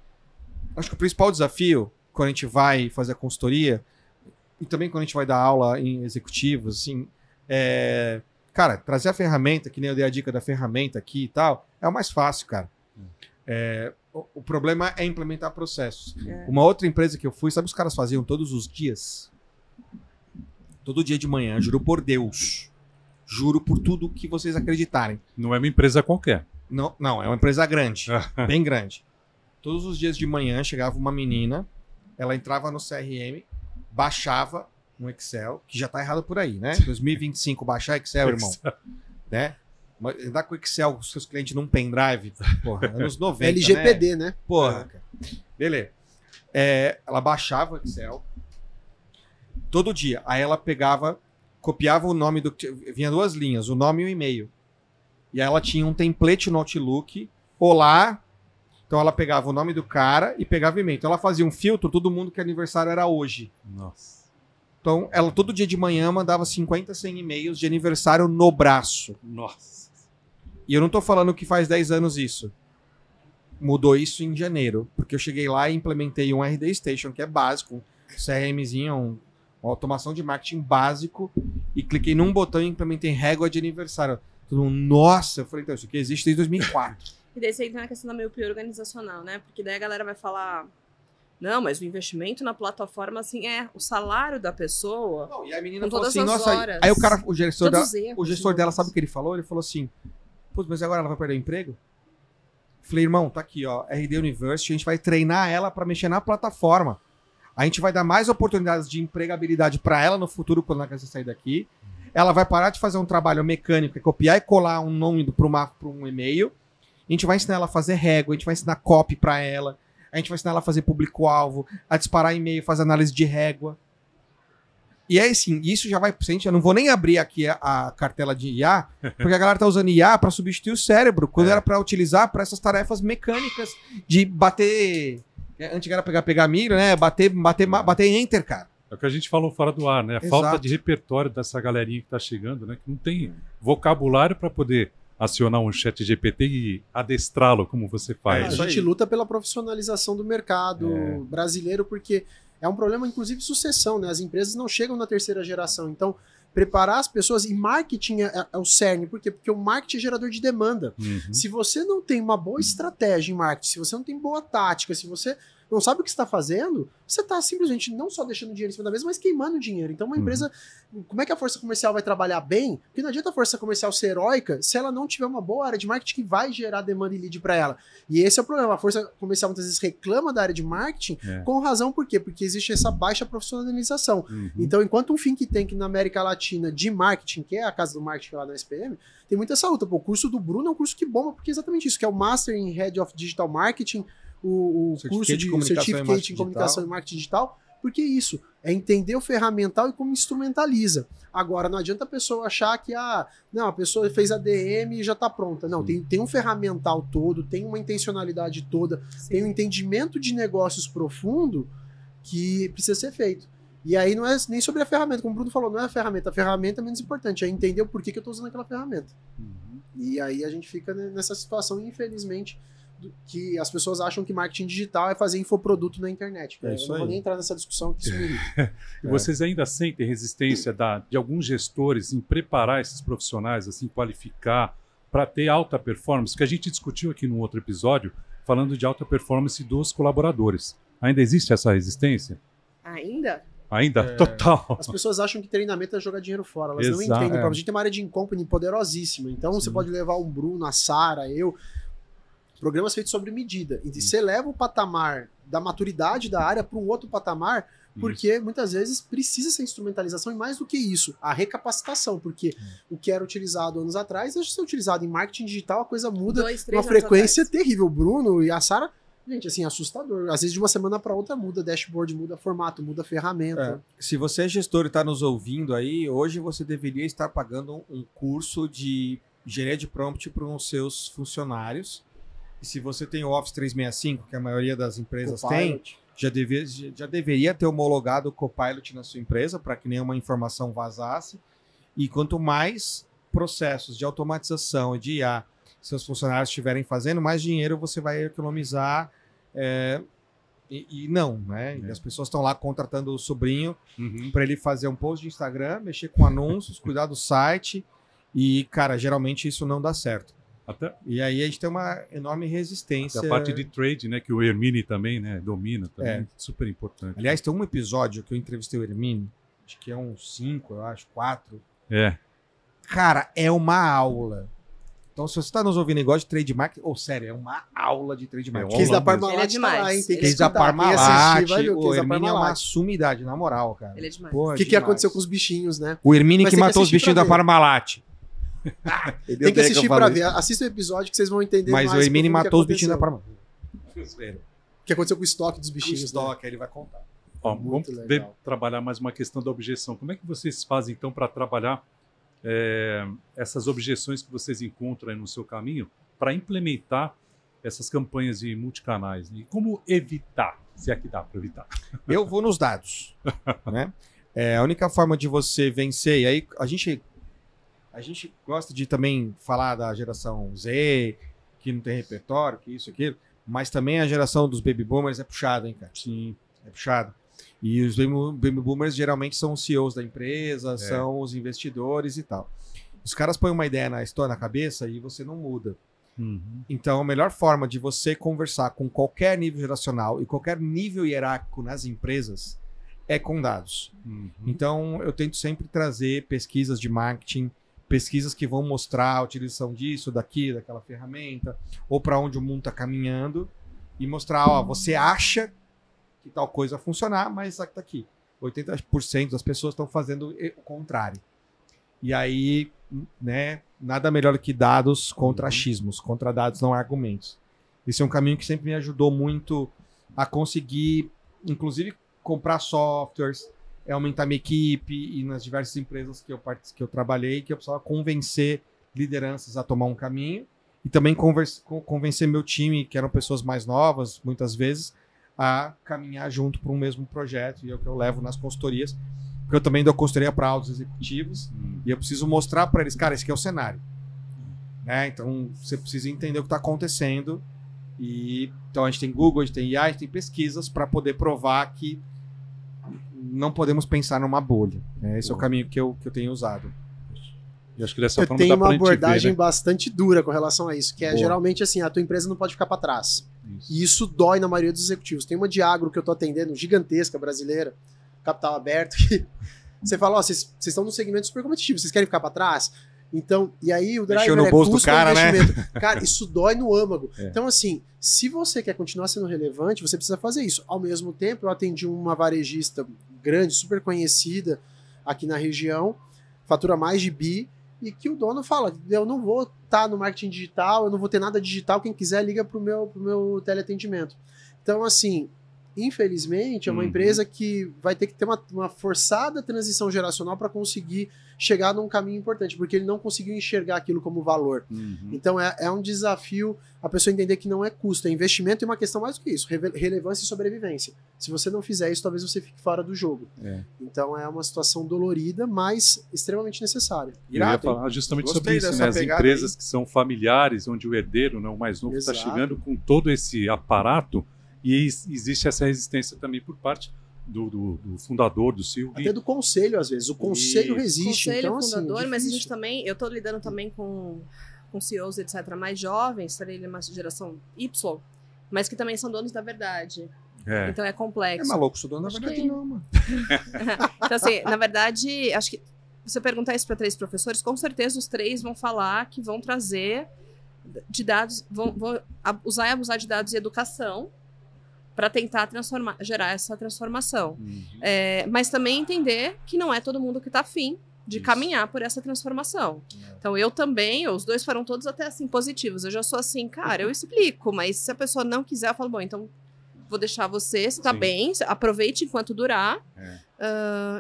acho que o principal desafio, quando a gente vai fazer a consultoria, e também quando a gente vai dar aula em executivos, assim, cara, trazer a ferramenta, que nem eu dei a dica da ferramenta aqui e tal, é o mais fácil, cara. O problema é implementar processos. Uma outra empresa que eu fui, sabe o que os caras faziam todos os dias? Todo dia de manhã, juro por Deus. Juro por tudo que vocês acreditarem. Não é uma empresa qualquer. Não, é uma empresa grande, bem grande. Todos os dias de manhã chegava uma menina, ela entrava no CRM, baixava um Excel, que já tá errado por aí, né? 2025, baixar Excel, irmão. Né? Andar com Excel com os seus clientes num pendrive, porra, anos 90, LGPD, né? Porra, cara. Beleza. Ela baixava o Excel todo dia. Aí ela pegava, copiava o nome do... Vinha 2 linhas, o nome e o e-mail. E aí ela tinha um template no Outlook. Olá. Então ela pegava o nome do cara e pegava o e-mail. Então ela fazia um filtro, todo mundo que aniversário era hoje. Nossa. Então ela todo dia de manhã mandava 50, 100 e-mails de aniversário no braço. Nossa. E eu não tô falando que faz 10 anos isso. Mudou isso em janeiro. Porque eu cheguei lá e implementei um RD Station, que é básico. Um CRMzinho, Uma automação de marketing básico e cliquei num botão e implementei régua de aniversário. Todo mundo, nossa, eu falei, então, isso aqui existe desde 2004. E daí você entra na questão da miopia organizacional, né? Porque daí a galera vai falar, não, mas o investimento na plataforma, assim, o salário da pessoa. Não, e a menina Com falou todas assim, as nossa, horas, aí o cara, o gestor todos os erros, dela, sabe o que ele falou? Ele falou assim, putz, mas agora ela vai perder o emprego? Falei, irmão, tá aqui, ó, RD University, a gente vai treinar ela para mexer na plataforma. A gente vai dar mais oportunidades de empregabilidade para ela no futuro, quando ela quiser sair daqui. Ela vai parar de fazer um trabalho mecânico, que é copiar e colar um nome para um e-mail. A gente vai ensinar ela a fazer régua, a gente vai ensinar copy para ela, a gente vai ensinar ela a fazer público-alvo, a disparar e-mail, fazer análise de régua. E aí, sim, isso já vai... Eu não vou nem abrir aqui a cartela de IA, porque a galera tá usando IA para substituir o cérebro, quando era para utilizar para essas tarefas mecânicas de bater... Antes era pegar milho, né? Bater enter, cara. É o que a gente falou fora do ar, né? A falta de repertório dessa galerinha que tá chegando, né? Que não tem vocabulário para poder acionar um chat GPT e adestrá-lo como você faz. A gente luta pela profissionalização do mercado brasileiro, porque é um problema, inclusive, de sucessão, né? As empresas não chegam na terceira geração. Então, preparar as pessoas, e marketing é o cerne. Por quê? Porque o marketing é gerador de demanda. Se você não tem uma boa estratégia em marketing, se você não tem boa tática, se você não sabe o que está fazendo, você está simplesmente não só deixando dinheiro em cima da mesa, mas queimando dinheiro. Então, uma empresa, como é que a força comercial vai trabalhar bem? Porque não adianta a força comercial ser heróica se ela não tiver uma boa área de marketing que vai gerar demanda e lead para ela. E esse é o problema. A força comercial muitas vezes reclama da área de marketing, com razão. Por quê? Porque existe essa baixa profissionalização. Então, enquanto um think tank na América Latina de marketing, que é a casa do marketing lá na SPM, tem muita essa luta. Pô, o curso do Bruno é um curso que bomba, porque é exatamente isso, que é o Master in Head of Digital Marketing, o curso de Certificate em Comunicação e Marketing Digital, porque isso, é entender o ferramental e como instrumentaliza. Agora, não adianta a pessoa achar que não, a pessoa fez a DM e já está pronta. Não, tem um ferramental todo, tem uma intencionalidade toda, tem um entendimento de negócios profundo que precisa ser feito. E aí não é nem sobre a ferramenta, como o Bruno falou, não é a ferramenta é menos importante, é entender o porquê que eu estou usando aquela ferramenta. E aí a gente fica nessa situação, infelizmente, que as pessoas acham que marketing digital é fazer infoproduto na internet. Eu não vou nem entrar nessa discussão, que isso me irrita. E vocês ainda sentem resistência de alguns gestores em preparar esses profissionais, assim, qualificar para ter alta performance? Que a gente discutiu aqui no outro episódio, falando de alta performance dos colaboradores. Ainda existe essa resistência? Ainda? Ainda? Total. As pessoas acham que treinamento é jogar dinheiro fora. Elas não entendem. A gente tem uma área de in-company poderosíssima. Então você pode levar um Bruno, a Sara, eu... Programas feitos sobre medida. E você leva o patamar da maturidade da área para um outro patamar, porque muitas vezes precisa ser instrumentalização, e mais do que isso, a recapacitação, porque o que era utilizado anos atrás deixa de ser utilizado em marketing digital, a coisa muda uma frequência terrível. O Bruno e a Sara, gente, assim, assustador. Às vezes de uma semana para outra muda dashboard, muda formato, muda ferramenta. Se você é gestor e está nos ouvindo aí, hoje você deveria estar pagando um curso de engenharia de prompt para os seus funcionários. E se você tem o Office 365, que a maioria das empresas tem, já deveria ter homologado o Copilot na sua empresa para que nenhuma informação vazasse. E quanto mais processos de automatização e de IA seus funcionários estiverem fazendo, mais dinheiro você vai economizar. E as pessoas estão lá contratando o sobrinho para ele fazer um post de Instagram, mexer com anúncios, cuidar do site. E, cara, geralmente isso não dá certo. E aí a gente tem uma enorme resistência. A parte de trade, né, que o Hermine também, né, domina, também, super importante. Aliás, tem um episódio que eu entrevistei o Hermine, acho que é uns 5, eu acho, 4. Cara, é uma aula. Então, se você está nos ouvindo e gosta de trade marketing, sério, é uma aula de trade marketing. Case da Parmalat tá lá, hein? Tem que Case da Parmalat, o Hermine é uma sumidade, na moral, cara. Ele é demais. O que aconteceu com os bichinhos, né? O Hermine que matou os bichinhos da Parmalat. Tem que assistir pra ver. Assista o episódio que vocês vão entender mais. Mas o Hermine matou os bichinhos da Parmalat. O que aconteceu com o estoque dos bichinhos? O estoque, ele vai contar. Vamos trabalhar mais uma questão da objeção. Como é que vocês fazem, então, para trabalhar essas objeções que vocês encontram aí no seu caminho para implementar essas campanhas de multicanais? E como evitar, se é que dá para evitar? Eu vou nos dados. Né? A única forma de você vencer, e aí a gente gosta de também falar da geração Z, que não tem repertório, que isso, aquilo, mas também a geração dos baby boomers é puxada, hein, cara? Sim. É puxado. E os baby boomers geralmente são os CEOs da empresa, são os investidores e tal. Os caras põem uma ideia na história, na cabeça, e você não muda. Então, a melhor forma de você conversar com qualquer nível geracional e qualquer nível hierárquico nas empresas é com dados. Então, eu tento sempre trazer pesquisas de marketing, pesquisas que vão mostrar a utilização disso, daquela ferramenta, ou para onde o mundo está caminhando, e mostrar, ó, você acha que tal coisa vai funcionar, mas está aqui. 80% das pessoas estão fazendo o contrário. E aí, né, nada melhor do que dados contra achismos, contra dados não argumentos. Esse é um caminho que sempre me ajudou muito a conseguir, inclusive, comprar softwares, aumentar minha equipe, e nas diversas empresas que eu trabalhei, que eu precisava convencer lideranças a tomar um caminho, e também convencer meu time, que eram pessoas mais novas, muitas vezes, a caminhar junto para um mesmo projeto, e é o que eu levo nas consultorias, porque eu também dou consultoria para altos executivos, e eu preciso mostrar para eles, cara, esse aqui é o cenário. Né? Então, você precisa entender o que está acontecendo, e então a gente tem Google, a gente tem IA, a gente tem pesquisas para poder provar que não podemos pensar numa bolha. Né? Esse é o caminho que eu tenho usado. E acho que dessa eu forma tenho dá pra uma gente abordagem ver, né? bastante dura com relação a isso, que é geralmente assim, a tua empresa não pode ficar para trás. E isso dói na maioria dos executivos. Tem uma de agro que eu tô atendendo, gigantesca, brasileira, capital aberto, que você fala, ó, vocês estão num segmento super competitivo, vocês querem ficar para trás? Então, e aí o driver no bolso do cara, investimento. né? Cara, isso dói no âmago. Então, assim, se você quer continuar sendo relevante, você precisa fazer isso. Ao mesmo tempo, eu atendi uma varejista grande, super conhecida aqui na região, fatura mais de bi, e que o dono fala, eu não vou estar no marketing digital, eu não vou ter nada digital, quem quiser liga pro meu teleatendimento. Então, assim, infelizmente, é uma empresa que vai ter que ter uma forçada transição geracional para conseguir chegar num caminho importante, porque ele não conseguiu enxergar aquilo como valor. Então, é um desafio a pessoa entender que não é custo, é investimento e uma questão mais do que isso, relevância e sobrevivência. Se você não fizer isso, talvez você fique fora do jogo. Então, é uma situação dolorida, mas extremamente necessária. Eu ia falar justamente sobre isso, né? As empresas que são familiares, onde o herdeiro, né, o mais novo, está chegando com todo esse aparato, e existe essa resistência também por parte do fundador, do CEO. Até do conselho, às vezes. O conselho resiste. Conselho, então, fundador, assim, mas a gente também, eu estou lidando também com CEOs, etc., mais jovens, ele uma geração Y, mas que também são donos da verdade. Então é complexo. É maluco, sou dono da verdade não, mano. Então, assim, na verdade, acho que se você perguntar isso para 3 professores, com certeza os 3 vão falar que vão trazer de dados, vão usar e abusar de dados e educação para tentar gerar essa transformação. Mas também entender que não é todo mundo que está afim de caminhar por essa transformação. Então, eu também, os 2 foram todos até assim positivos. Eu já sou assim, cara, eu explico, mas se a pessoa não quiser, eu falo, bom, então vou deixar você está bem, aproveite enquanto durar,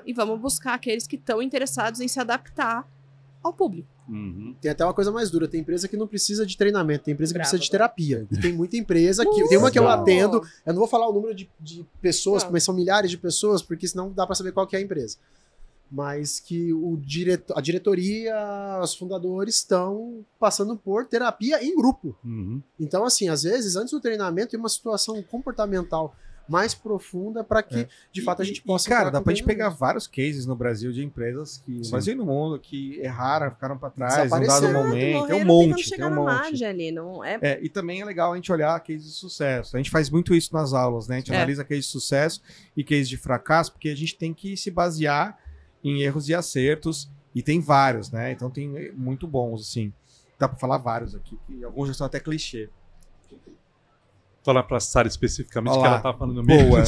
e vamos buscar aqueles que estão interessados em se adaptar ao público. Tem até uma coisa mais dura, tem empresa que não precisa de treinamento, tem empresa que precisa de terapia. E tem muita empresa que... Tem uma que eu atendo, eu não vou falar o número de pessoas, mas são milhares de pessoas, porque senão dá para saber qual que é a empresa. Mas que a diretoria, os fundadores estão passando por terapia em grupo. Então, assim, às vezes, antes do treinamento, tem uma situação comportamental mais profunda para que, de fato, a gente possa... Cara, dá pra gente pegar vários cases no Brasil de empresas que, no Brasil e no mundo, que erraram, ficaram para trás, não dado momento. Tem um monte, tem um monte. Ali, não é... E também é legal a gente olhar cases de sucesso. A gente faz muito isso nas aulas, né? A gente analisa cases de sucesso e cases de fracasso, porque a gente tem que se basear em erros e acertos, e tem vários, né? Então tem muito bons, assim. Dá para falar vários aqui, e alguns já são até clichê. Falar para a Sara especificamente, Olá. que ela está falando mesmo. Boa.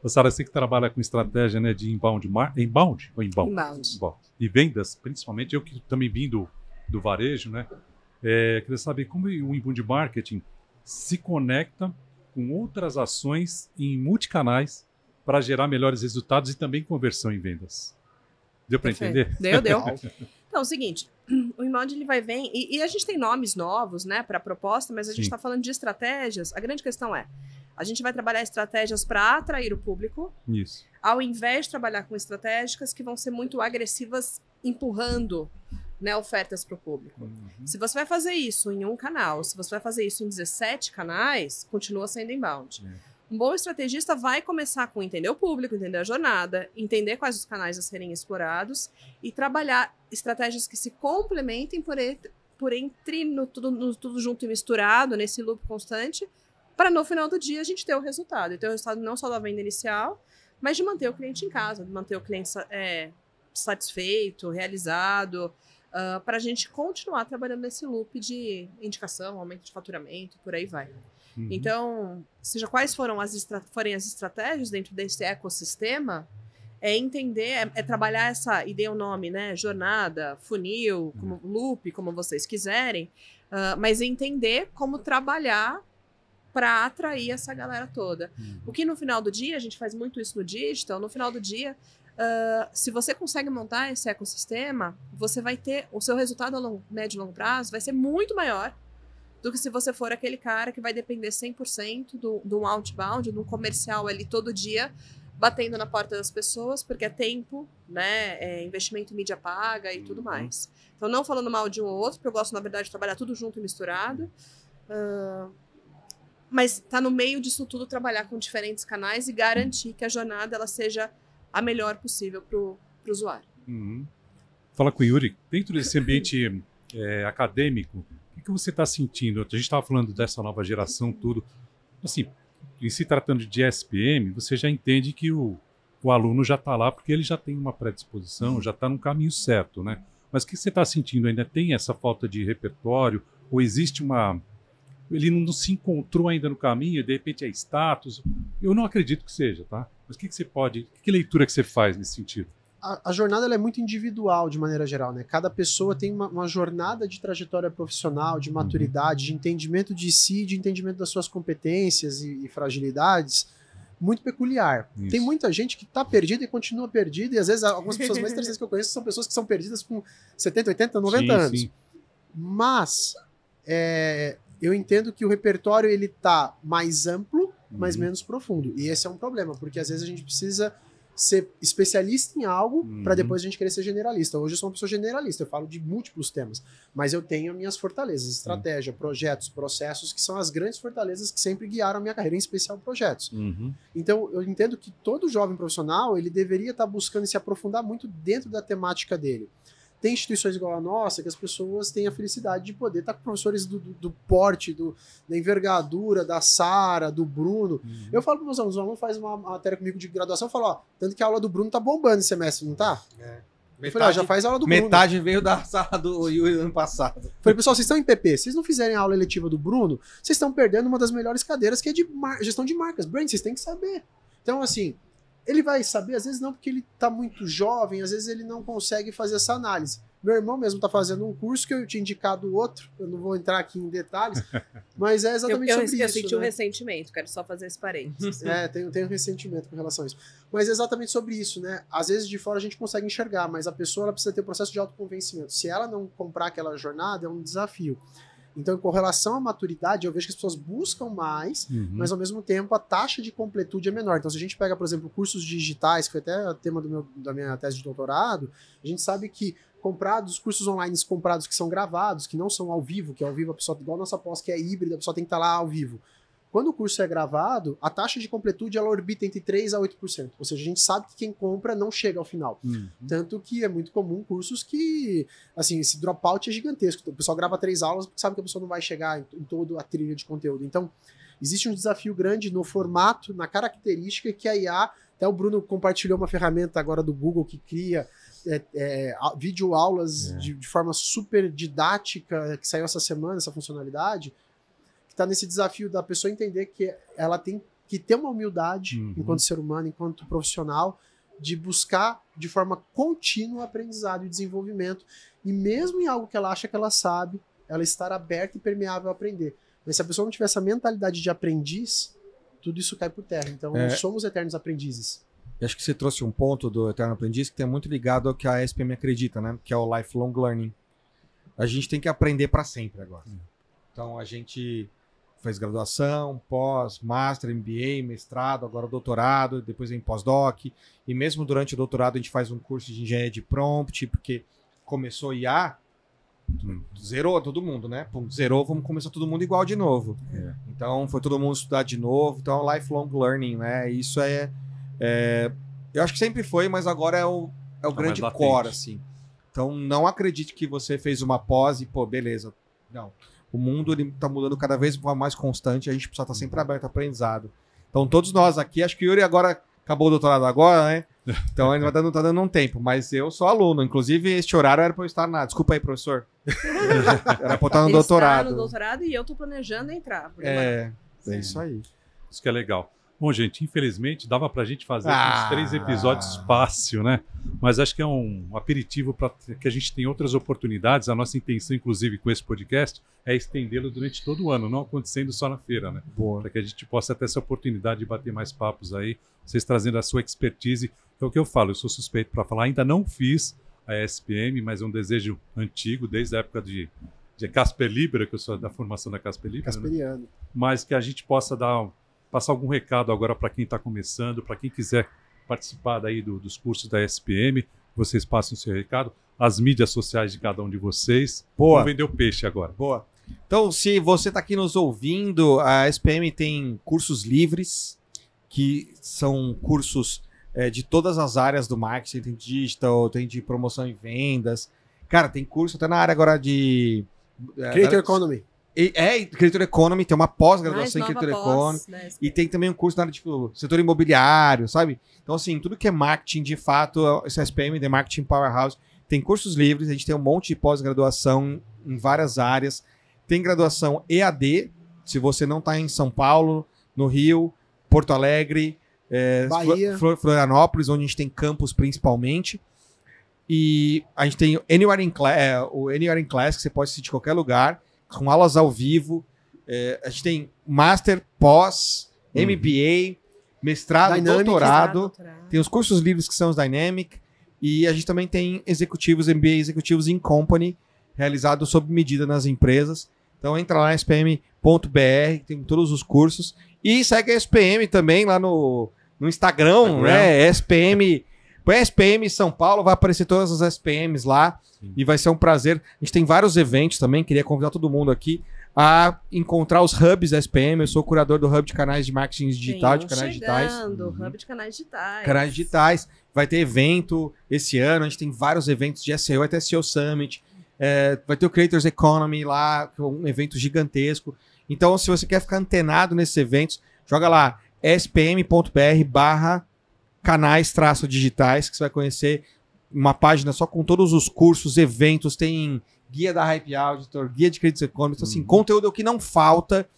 A Sara, você que trabalha com estratégia, né, de inbound ou inbound? E vendas, principalmente. Eu que também vim do varejo, né? Queria saber como o inbound marketing se conecta com outras ações em multicanais para gerar melhores resultados e também conversão em vendas. Deu para entender? Deu. Então, é o seguinte, o inbound ele vai vir, e a gente tem nomes novos, né, para a proposta, mas a gente está falando de estratégias. A grande questão é, a gente vai trabalhar estratégias para atrair o público, ao invés de trabalhar com estratégicas que vão ser muito agressivas, empurrando, né, ofertas para o público. Se você vai fazer isso em um canal, se você vai fazer isso em 17 canais, continua sendo inbound. Um bom estrategista vai começar com entender o público, entender a jornada, entender quais os canais a serem explorados e trabalhar estratégias que se complementem por entre no tudo junto e misturado, nesse loop constante, para no final do dia a gente ter o resultado. E ter o resultado não só da venda inicial, mas de manter o cliente em casa, de manter o cliente satisfeito, realizado, para a gente continuar trabalhando nesse loop de indicação, aumento de faturamento, por aí vai. Uhum. Então, seja quais forem as estratégias dentro desse ecossistema, é entender, é trabalhar essa, e dei o nome, né, jornada, funil, como loop, como vocês quiserem, mas entender como trabalhar para atrair essa galera toda. O que no final do dia, a gente faz muito isso no digital, no final do dia, se você consegue montar esse ecossistema, você vai ter, o seu resultado a médio e longo prazo vai ser muito maior do que se você for aquele cara que vai depender 100% de um outbound, de um comercial ali todo dia, batendo na porta das pessoas, porque é tempo, né, é investimento em mídia paga e tudo mais. Então, não falando mal de um ou outro, porque eu gosto, na verdade, de trabalhar tudo junto e misturado, mas tá no meio disso tudo trabalhar com diferentes canais e garantir que a jornada ela seja a melhor possível para o usuário. Uhum. Fala com o Yuri, dentro desse ambiente acadêmico, o que você está sentindo? A gente estava falando dessa nova geração, tudo. Assim, em se tratando de SPM, você já entende que o aluno já está lá porque ele já tem uma predisposição, já está no caminho certo, né? Mas o que você está sentindo? Ainda tem essa falta de repertório? Ou existe uma... Ele não se encontrou ainda no caminho, de repente é status? Eu não acredito que seja, tá? Mas o que você pode... Que leitura que você faz nesse sentido? A jornada ela é muito individual de maneira geral, né? Cada pessoa tem uma jornada de trajetória profissional, de maturidade, de entendimento de si, de entendimento das suas competências e fragilidades muito peculiar. Isso. Tem muita gente que tá perdida e continua perdida, e às vezes algumas pessoas mais interessantes que eu conheço são pessoas que são perdidas com 70, 80, 90 anos. Sim. Mas eu entendo que o repertório ele tá mais amplo, mas menos profundo. E esse é um problema, porque às vezes a gente precisa ser especialista em algo para depois a gente querer ser generalista. Hoje eu sou uma pessoa generalista, eu falo de múltiplos temas, mas eu tenho minhas fortalezas, estratégia, projetos, processos, que são as grandes fortalezas que sempre guiaram a minha carreira, em especial projetos. Então eu entendo que todo jovem profissional ele deveria estar buscando se aprofundar muito dentro da temática dele. Tem instituições igual a nossa que as pessoas têm a felicidade de poder estar com professores do porte, da envergadura, da Sara, do Bruno. Eu falo para meus alunos, o aluno faz uma matéria comigo de graduação, eu falo, ó, tanto que a aula do Bruno tá bombando esse semestre, não tá? Eu falei, já faz a aula do Bruno. Metade veio da sala do Yuri ano passado. Eu falei, pessoal, vocês estão em PP, se vocês não fizerem a aula eletiva do Bruno, vocês estão perdendo uma das melhores cadeiras, que é de gestão de marcas, brand, vocês têm que saber. Então, assim, ele vai saber, às vezes não, porque ele tá muito jovem, às vezes ele não consegue fazer essa análise. Meu irmão mesmo tá fazendo um curso que eu tinha indicado outro, eu não vou entrar aqui em detalhes, mas é exatamente sobre isso. Eu senti né? um ressentimento, quero só fazer esse parênteses. Tenho ressentimento com relação a isso. Mas é exatamente sobre isso, né? Às vezes de fora a gente consegue enxergar, mas a pessoa ela precisa ter um processo de autoconvencimento. Se ela não comprar aquela jornada, é um desafio. Então, com relação à maturidade, eu vejo que as pessoas buscam mais, mas ao mesmo tempo a taxa de completude é menor. Então, se a gente pega, por exemplo, cursos digitais, que foi até o tema da minha tese de doutorado, a gente sabe que cursos online comprados que são gravados, que não são ao vivo, que ao vivo a pessoa, igual a nossa pós, que é híbrida, a pessoa tem que estar lá ao vivo. Quando o curso é gravado, a taxa de completude ela orbita entre 3% a 8%. Ou seja, a gente sabe que quem compra não chega ao final. Tanto que é muito comum cursos que, assim, esse dropout é gigantesco. O pessoal grava 3 aulas porque sabe que a pessoa não vai chegar em toda a trilha de conteúdo. Então, existe um desafio grande no formato, na característica que a IA, até o Bruno compartilhou uma ferramenta agora do Google que cria videoaulas de forma super didática, que saiu essa semana, essa funcionalidade, que está nesse desafio da pessoa entender que ela tem que ter uma humildade enquanto ser humano, enquanto profissional, de buscar de forma contínua aprendizado e desenvolvimento, e mesmo em algo que ela acha que ela sabe, ela estar aberta e permeável a aprender. Mas se a pessoa não tiver essa mentalidade de aprendiz, tudo isso cai por terra. Então, nós somos eternos aprendizes. Eu acho que você trouxe um ponto do Eterno Aprendiz que tem muito ligado ao que a SPM acredita, né? Que é o lifelong learning. A gente tem que aprender para sempre agora. Então, a gente faz graduação, pós, master, MBA, mestrado, agora doutorado, depois vem pós-doc. E mesmo durante o doutorado a gente faz um curso de engenharia de prompt, porque começou IA, Zerou todo mundo, né? Pum, zerou, vamos começar todo mundo igual de novo. Então, foi todo mundo estudar de novo. Então, lifelong learning, né? Isso eu acho que sempre foi, mas agora é o grande core, assim. Então, não acredite que você fez uma pós e, pô, beleza. Não. O mundo está mudando cada vez mais constante, a gente precisa estar sempre aberto ao aprendizado. Então, todos nós aqui, acho que o Yuri agora acabou o doutorado agora, né? Então, ele tá dando um tempo, mas eu sou aluno. Inclusive, este horário era para eu estar na... Desculpa aí, professor. Era para eu estar no doutorado. Está no doutorado e eu tô planejando entrar. É isso aí. Isso que é legal. Bom, gente, infelizmente dava pra gente fazer uns 3 episódios fácil, né? Mas acho que é um aperitivo para que a gente tenha outras oportunidades. A nossa intenção, inclusive, com esse podcast é estendê-lo durante todo o ano, não acontecendo só na feira, né? Para que a gente possa ter essa oportunidade de bater mais papos aí, vocês trazendo a sua expertise. É o que eu falo, eu sou suspeito para falar, ainda não fiz a SPM, mas é um desejo antigo, desde a época de Casper Libera, que eu sou da formação da Casper Libera, né? Mas que a gente possa passar algum recado agora para quem está começando, para quem quiser participar daí dos cursos da SPM, vocês passem o seu recado, as mídias sociais de cada um de vocês. Boa. Vamos vender o peixe agora. Boa. Então, se você está aqui nos ouvindo, a SPM tem cursos livres, que são cursos de todas as áreas do marketing, tem digital, tem de promoção e vendas. Cara, tem curso até na área agora de... Creator Economy. Creator Economy, tem uma pós-graduação em Creator Economy. E tem também um curso na área de setor imobiliário, sabe? Então, assim, tudo que é marketing, de fato, esse SPM, The Marketing Powerhouse, tem cursos livres, a gente tem um monte de pós-graduação em várias áreas. Tem graduação EAD, se você não está em São Paulo, no Rio, Porto Alegre, Bahia. Florianópolis, onde a gente tem campus principalmente. E a gente tem o Anywhere in Class, que você pode assistir de qualquer lugar, com aulas ao vivo. A gente tem Master, Pós, MBA, mestrado, Dynamic, doutorado. Tem os cursos livres que são os Dynamic. E a gente também tem executivos, MBA executivos in company, realizados sob medida nas empresas. Então entra lá na spm.br, tem todos os cursos. E segue a SPM também lá no Instagram, né? SPM... Põe SPM São Paulo, vai aparecer todas as SPMs lá. Sim. E vai ser um prazer. A gente tem vários eventos também, queria convidar todo mundo aqui a encontrar os hubs da SPM. Eu sou o curador do Hub de Canais de Marketing Digital, de canais digitais. Hub de canais digitais. Canais digitais. Vai ter evento esse ano, a gente tem vários eventos de SEO, vai ter SEO Summit, vai ter o Creators Economy lá, que é um evento gigantesco. Então, se você quer ficar antenado nesses eventos, joga lá spm.br/canais-digitais, que você vai conhecer uma página só com todos os cursos, eventos, tem guia da Hype Auditor, guia de Creators Economy, então, assim, conteúdo é o que não falta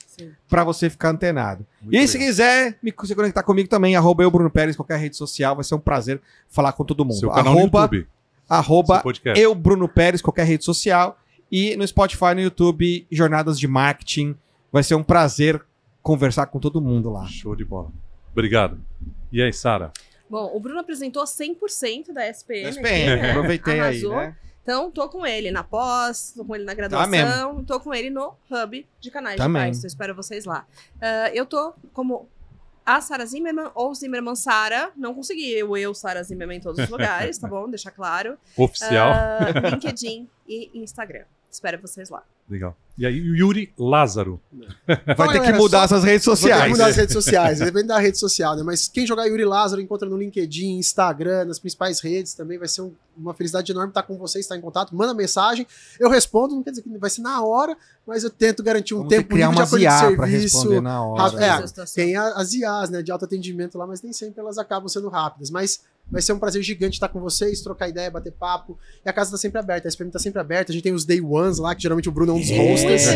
para você ficar antenado. Muito e se quiser se conectar comigo também, @eu Bruno Pérez, qualquer rede social, vai ser um prazer falar com todo mundo. Seu canal no YouTube. @eu Bruno Pérez, qualquer rede social, e no Spotify, no YouTube, Jornadas de Marketing. Vai ser um prazer conversar com todo mundo lá. Show de bola. Obrigado. E aí, Sara? Bom, o Bruno apresentou 100% da SPM. Aproveitei aí, né? Então, tô com ele na pós, tô com ele na graduação, tô com ele no Hub de canais digitais. Então, espero vocês lá. Eu tô como a Sara Zimmermann ou Zimmermann Sara. Não consegui eu, Sara Zimmermann, em todos os lugares, tá bom? Deixar claro. Oficial. LinkedIn e Instagram. Espero vocês lá. Legal. E aí, o Yuri Lázaro. Vai ter que mudar essas redes sociais. Vai ter que mudar as redes sociais, depende da rede social, né? Mas quem jogar Yuri Lázaro encontra no LinkedIn, Instagram, nas principais redes também. Vai ser uma felicidade enorme estar com vocês, estar em contato. Manda mensagem, eu respondo, não quer dizer que vai ser na hora, mas eu tento garantir um tempo criar uma de IA para responder na hora. Tem as IAs, né, de autoatendimento lá, mas nem sempre elas acabam sendo rápidas. Mas vai ser um prazer gigante estar com vocês, trocar ideia, bater papo. E a casa está sempre aberta, a SPM está sempre aberta. A gente tem os Day Ones lá, que geralmente o Bruno é um dos hosters.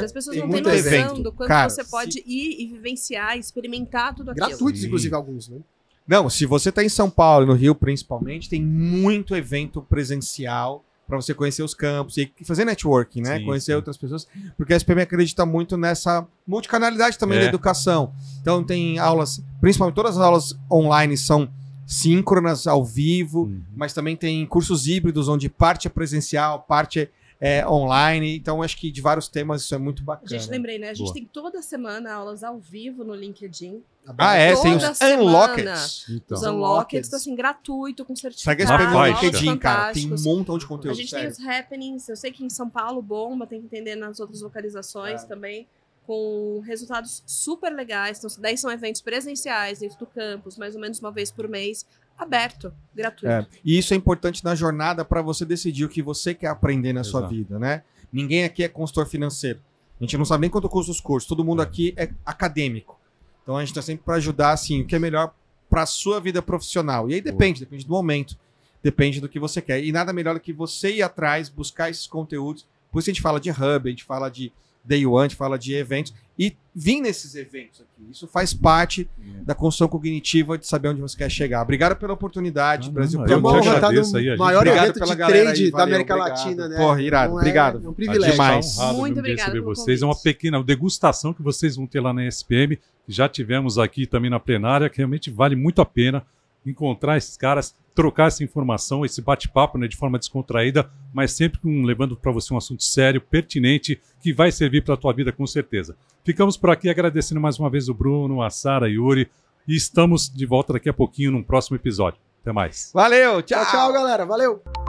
As pessoas não têm noção do quanto você pode ir e vivenciar, experimentar tudo aquilo. Gratuitos, inclusive, alguns, né? Não, se você está em São Paulo, no Rio principalmente, tem muito evento presencial para você conhecer os campos e fazer networking, né? Conhecer outras pessoas, porque a SPM acredita muito nessa multicanalidade também da educação. Então tem aulas, principalmente todas as aulas online são síncronas, ao vivo, mas também tem cursos híbridos, onde parte é presencial, parte é online. Então, acho que de vários temas isso é muito bacana. Gente, lembrei, né? A gente tem toda semana aulas ao vivo no LinkedIn. Tem os Toda semana. Unlocked. Então, Os Unlocked, assim, gratuito, com Segue certificado. esse Uma no faixa. LinkedIn, cara. Tem um fantásticos. montão de conteúdo. A gente tem os happenings, eu sei que em São Paulo bomba, tem que entender nas outras localizações também, com resultados super legais. Então, 10 são eventos presenciais dentro do campus, mais ou menos uma vez por mês, aberto, gratuito. E isso é importante na jornada para você decidir o que você quer aprender na sua Exato. vida, né? Ninguém aqui é consultor financeiro. A gente não sabe nem quanto custa os cursos. Todo mundo aqui é acadêmico. Então a gente está sempre para ajudar, assim, o que é melhor para a sua vida profissional. E aí depende do momento, depende do que você quer. E nada melhor do que você ir atrás, buscar esses conteúdos. Por isso a gente fala de hub, a gente fala de Day One, a gente fala de eventos. E vir nesses eventos aqui. Isso faz parte da construção cognitiva de saber onde você quer chegar. Obrigado pela oportunidade, Brasil. eu Uma te honra estar agradeço no aí, a gente. maior Obrigado evento pela de galera trade aí, da valeu, América obrigado. Latina, né? Porra, irado, Então obrigado. É um A privilégio. gente tá Demais. honrado Muito de obrigada receber pelo vocês. É uma convite. pequena degustação que vocês vão ter lá na SPM. Já tivemos aqui também na plenária, que realmente vale muito a pena encontrar esses caras, trocar essa informação, esse bate-papo, né, de forma descontraída, mas sempre levando para você um assunto sério, pertinente, que vai servir para a tua vida com certeza. Ficamos por aqui agradecendo mais uma vez o Bruno, a Sara, Yuri, e estamos de volta daqui a pouquinho num próximo episódio. Até mais. Valeu, Tchau, tchau, galera. Valeu.